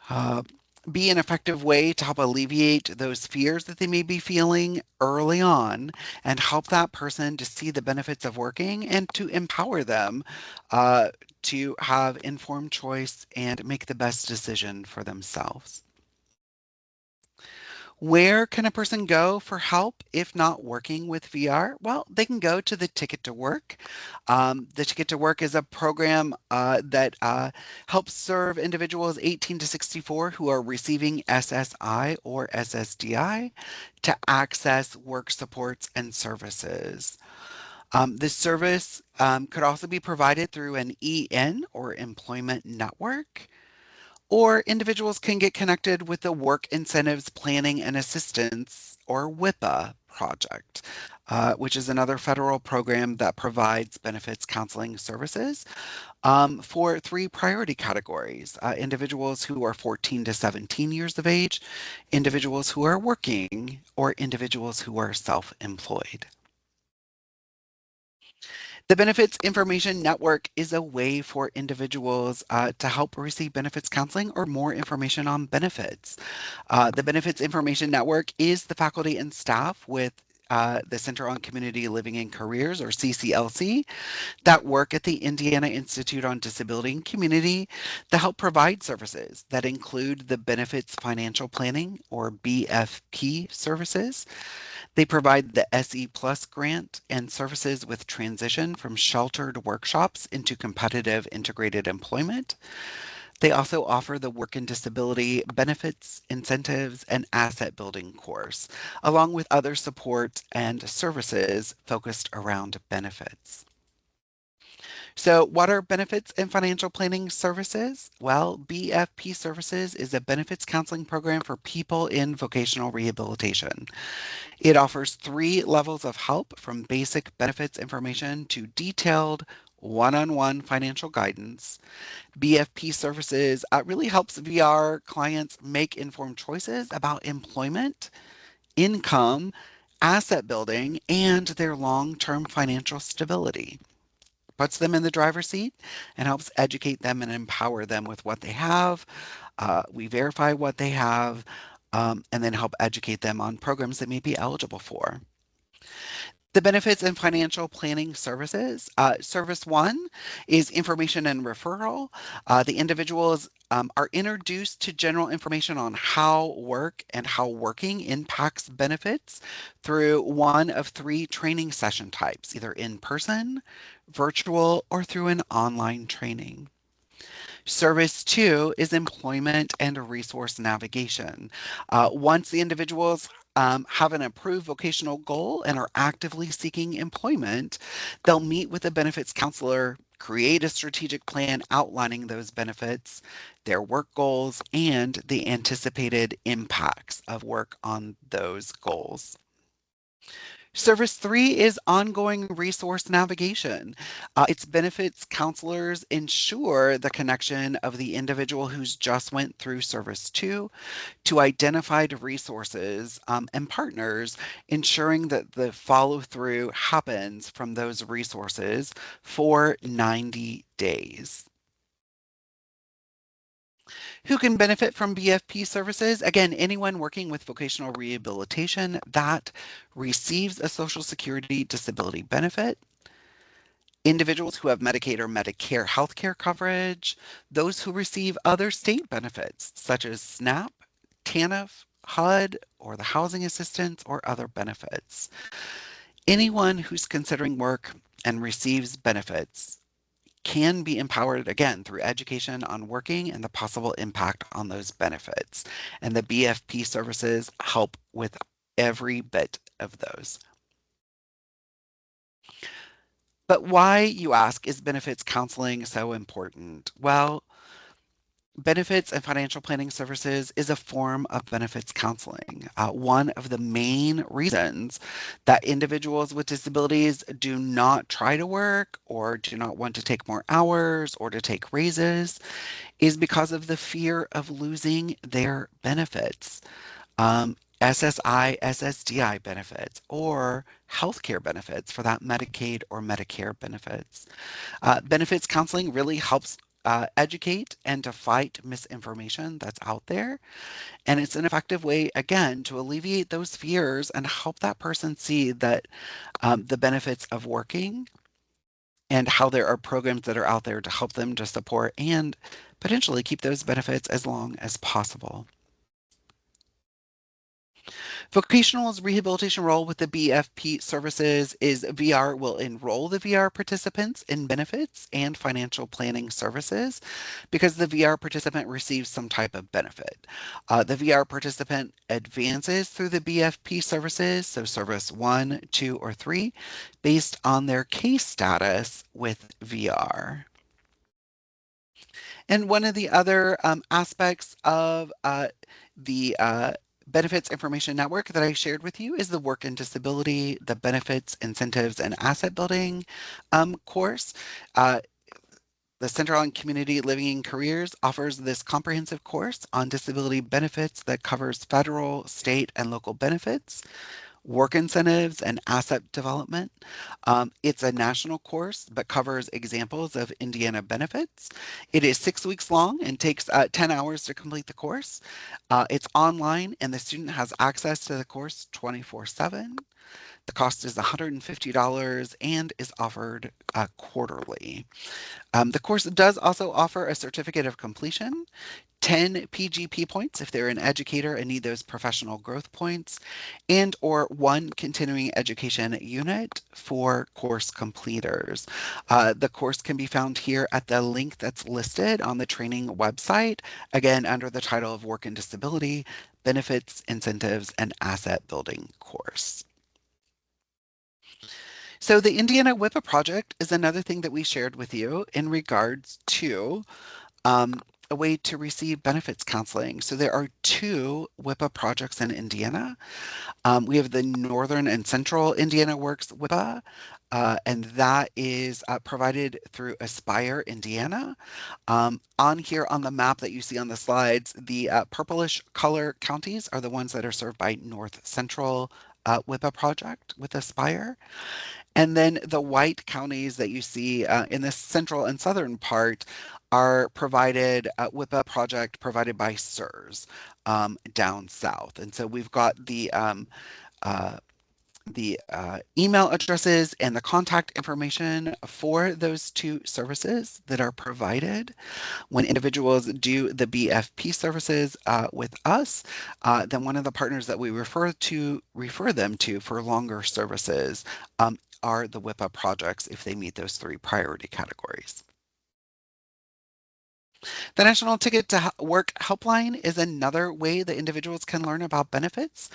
uh, be an effective way to help alleviate those fears that they may be feeling early on and help that person to see the benefits of working and to empower them uh, to have informed choice and make the best decision for themselves. Where can a person go for help if not working with VR? Well, they can go to the Ticket to Work. The Ticket to Work is a program that helps serve individuals 18 to 64 who are receiving SSI or SSDI to access work supports and services. This service could also be provided through an EN or employment network. Or individuals can get connected with the Work Incentives Planning and Assistance, or WIPA project, which is another federal program that provides benefits counseling services for three priority categories: individuals who are 14 to 17 years of age, individuals who are working, or individuals who are self employed. The Benefits Information Network is a way for individuals to help receive benefits counseling or more information on benefits. The Benefits Information Network is the faculty and staff with the Center on Community Living and Careers, or CCLC, that work at the Indiana Institute on Disability and Community that help provide services that include the Benefits Financial Planning, or BFP services. They provide the SE Plus grant and services with transition from sheltered workshops into competitive integrated employment. They also offer the Work and Disability Benefits, Incentives, and Asset Building course, along with other support and services focused around benefits. So, what are benefits and financial planning services? Well, BFP Services is a benefits counseling program for people in vocational rehabilitation. It offers three levels of help, from basic benefits information to detailed one-on-one financial guidance. BFP Services really helps VR clients make informed choices about employment, income, asset building, and their long-term financial stability. Puts them in the driver's seat and helps educate them and empower them with what they have. We verify what they have and then help educate them on programs that may be eligible for. The benefits and financial planning services. Service one is information and referral. The individuals are introduced to general information on how work and how working impacts benefits through one of three training session types, either in person, virtual, or through an online training. Service two is employment and resource navigation. Once the individuals have an approved vocational goal and are actively seeking employment, they'll meet with a benefits counselor, create a strategic plan outlining those benefits, their work goals, and the anticipated impacts of work on those goals. Service three is ongoing resource navigation. Its benefits counselors ensure the connection of the individual who's just went through service two to identified resources and partners, ensuring that the follow through happens from those resources for 90 days. Who can benefit from BFP services? Again, anyone working with vocational rehabilitation that receives a Social Security disability benefit, individuals who have Medicaid or Medicare healthcare coverage, those who receive other state benefits such as SNAP, TANF, HUD, or the housing assistance or other benefits. Anyone who's considering work and receives benefits can be empowered again through education on working and the possible impact on those benefits. And the BFP services help with every bit of those. But why, you ask, is benefits counseling so important? Well, benefits and financial planning services is a form of benefits counseling. One of the main reasons that individuals with disabilities do not try to work or do not want to take more hours or to take raises is because of the fear of losing their benefits. SSI, SSDI benefits, or healthcare benefits for that Medicaid or Medicare benefits. Benefits counseling really helps educate and to fight misinformation that's out there. And it's an effective way, again, to alleviate those fears and help that person see that the benefits of working and how there are programs that are out there to help them to support and potentially keep those benefits as long as possible. Vocational's rehabilitation role with the BFP services is VR will enroll the VR participants in benefits and financial planning services because the VR participant receives some type of benefit. The VR participant advances through the BFP services, so service one, two, or three, based on their case status with VR. And one of the other aspects of the Benefits Information Network that I shared with you is the Work and Disability, the Benefits, Incentives, and Asset Building course. The Center on Community Living and Careers offers this comprehensive course on disability benefits that covers federal, state, and local benefits, work incentives, and asset development. It's a national course, but covers examples of Indiana benefits. It is 6 weeks long and takes 10 hours to complete the course. It's online, and the student has access to the course 24/7. The cost is $150 and is offered quarterly. The course does also offer a certificate of completion, 10 PGP points if they're an educator and need those professional growth points, and or one continuing education unit for course completers. The course can be found here at the link that's listed on the training website, again under the title of Work and Disability, Benefits, Incentives, and Asset Building course. So the Indiana WIPA project is another thing that we shared with you in regards to a way to receive benefits counseling. So there are two WIPA projects in Indiana. We have the Northern and Central Indiana Works WIPA, and that is provided through Aspire Indiana. On here on the map that you see on the slides, the purplish color counties are the ones that are served by North Central WIPA project with Aspire. And then the white counties that you see in the central and southern part are provided, WIPA project provided by SERS down south. And so we've got uh, the email addresses and the contact information for those two services that are provided when individuals do the BFP services with us. Then one of the partners that we refer them to for longer services are the WIPA projects if they meet those three priority categories. The National Ticket to Work Helpline is another way that individuals can learn about benefits.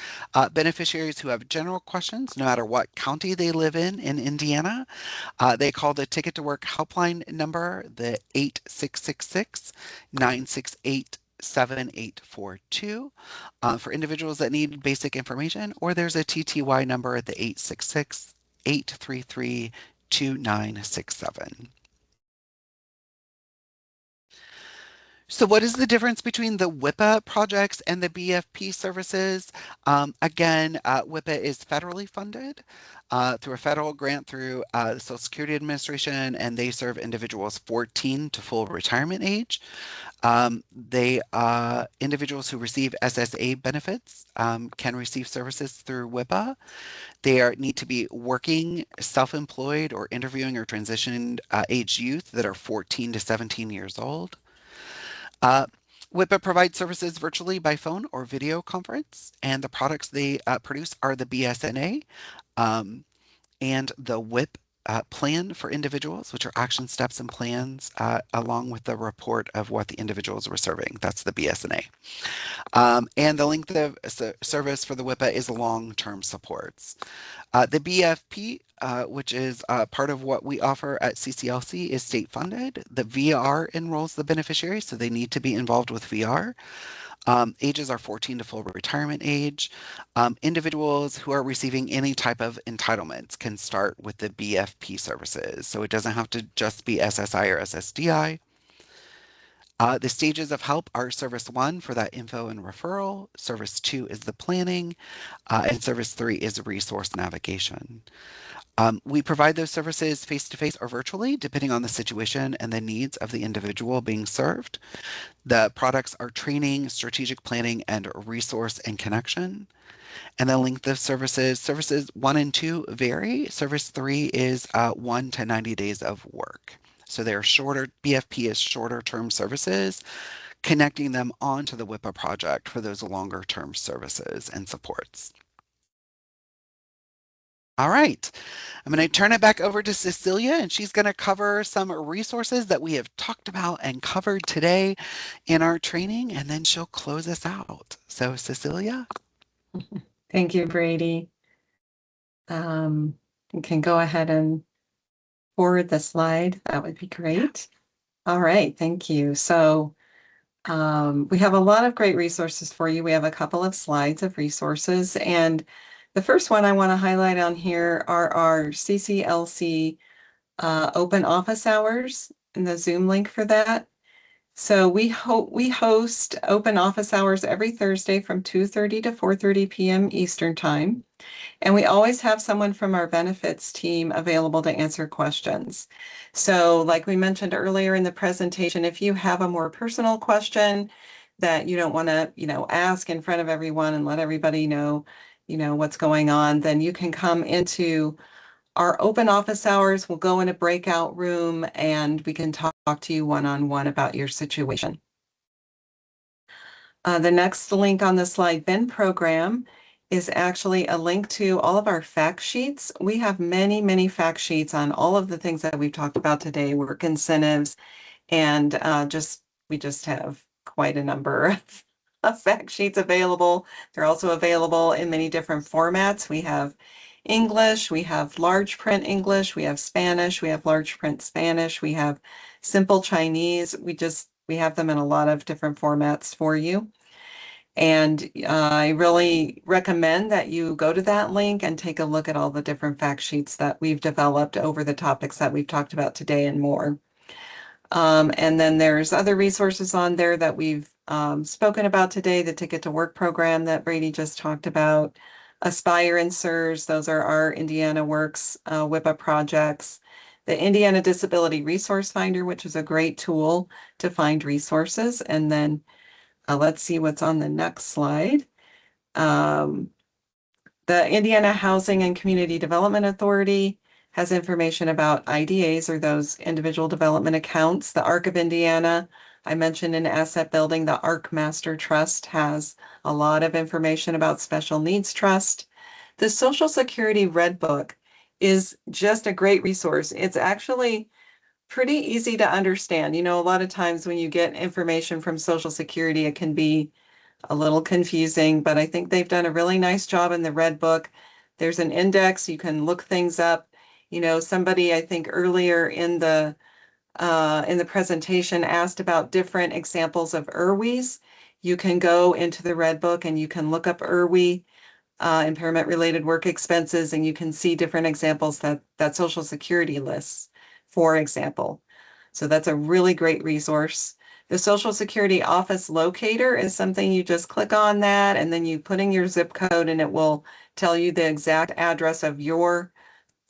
Beneficiaries who have general questions, no matter what county they live in Indiana, they call the Ticket to Work Helpline number the 8666 968 7842 for individuals that need basic information, or there's a TTY number at the 866 833 2967. So, what is the difference between the WIPA projects and the BFP services? WIPA is federally funded through a federal grant through the Social Security Administration, and they serve individuals 14 to full retirement age. They Individuals who receive SSA benefits can receive services through WIPA. Need to be working, self-employed, or interviewing or transitioned age youth that are 14 to 17 years old. Uh, WIPA provides services virtually by phone or video conference, and the products they produce are the BSNA um, and the WIP plan for individuals, which are action steps and plans, along with the report of what the individuals were serving. That's the BSNA. And the length of service for the WIPA is long-term supports. The BFP, which is part of what we offer at CCLC, is state funded. The VR enrolls the beneficiaries, so they need to be involved with VR. Ages are 14 to full retirement age. Individuals who are receiving any type of entitlements can start with the BFP services. So it doesn't have to just be SSI or SSDI. The stages of help are Service 1 for that info and referral, Service 2 is the planning, and Service 3 is resource navigation. We provide those services face to face or virtually, depending on the situation and the needs of the individual being served. The products are training, strategic planning, and resource and connection. And the length of services 1 and 2 vary. Service 3 is 1 to 90 days of work. So they're shorter, BFP is shorter term services, connecting them onto the WIPA project for those longer term services and supports. All right. I'm going to turn it back over to Cecilia, and she's going to cover some resources that we have talked about and covered today in our training, and then she'll close us out. So, Cecilia? Thank you, Brady. You can go ahead and forward the slide. That would be great. All right, thank you. So we have a lot of great resources for you. We have a couple of slides of resources, and the first one I want to highlight on here are our CCLC open office hours and the Zoom link for that. So we host open office hours every Thursday from 2:30 to 4:30 p.m. Eastern Time. And we always have someone from our benefits team available to answer questions. So like we mentioned earlier in the presentation, if you have a more personal question that you don't want to, ask in front of everyone and let everybody know, what's going on, then you can come into our open office hours. We'll go in a breakout room and we can talk to you one-on-one about your situation. The next link on the slide, Ben Program, is actually a link to all of our fact sheets. We have many, many fact sheets on all of the things that we've talked about today, work incentives, and we just have quite a number of fact sheets available. They're also available in many different formats. We have English, we have large print English, we have Spanish, we have large print Spanish, we have simple Chinese. We have them in a lot of different formats for you. And I really recommend that you go to that link and take a look at all the different fact sheets that we've developed over the topics that we've talked about today and more. And then there's other resources on there that we've spoken about today, the Ticket to Work program that Brady just talked about, Aspire and SERS, those are our Indiana Works WIPA projects, the Indiana Disability Resource Finder, which is a great tool to find resources, and then let's see what's on the next slide. The Indiana Housing and Community Development Authority has information about IDAs, or those individual development accounts. The ARC of Indiana, I mentioned in asset building, the ARC Master Trust has a lot of information about special needs trust. The Social Security Red Book is just a great resource. It's actually pretty easy to understand. You know, a lot of times when you get information from Social Security, it can be a little confusing, but I think they've done a really nice job in the Red Book. There's an index, you can look things up. You know, somebody I think earlier in the presentation asked about different examples of IRWIs. You can go into the Red Book and you can look up IRWI, impairment related work expenses, and you can see different examples that Social Security lists, for example. So that's a really great resource. The Social Security office locator is something you just click on that and then you put in your zip code and it will tell you the exact address of your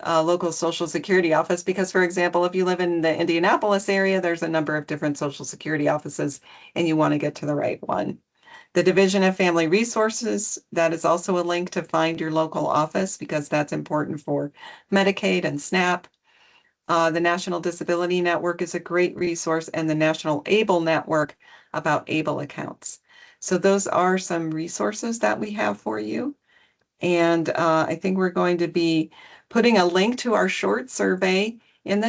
local Social Security office. Because, for example, if you live in the Indianapolis area, there's a number of different Social Security offices and you want to get to the right one. The Division of Family Resources, that is also a link to find your local office because that's important for Medicaid and SNAP. The National Disability Network is a great resource, and the National ABLE Network about ABLE accounts. So those are some resources that we have for you. And I think we're going to be putting a link to our short survey in the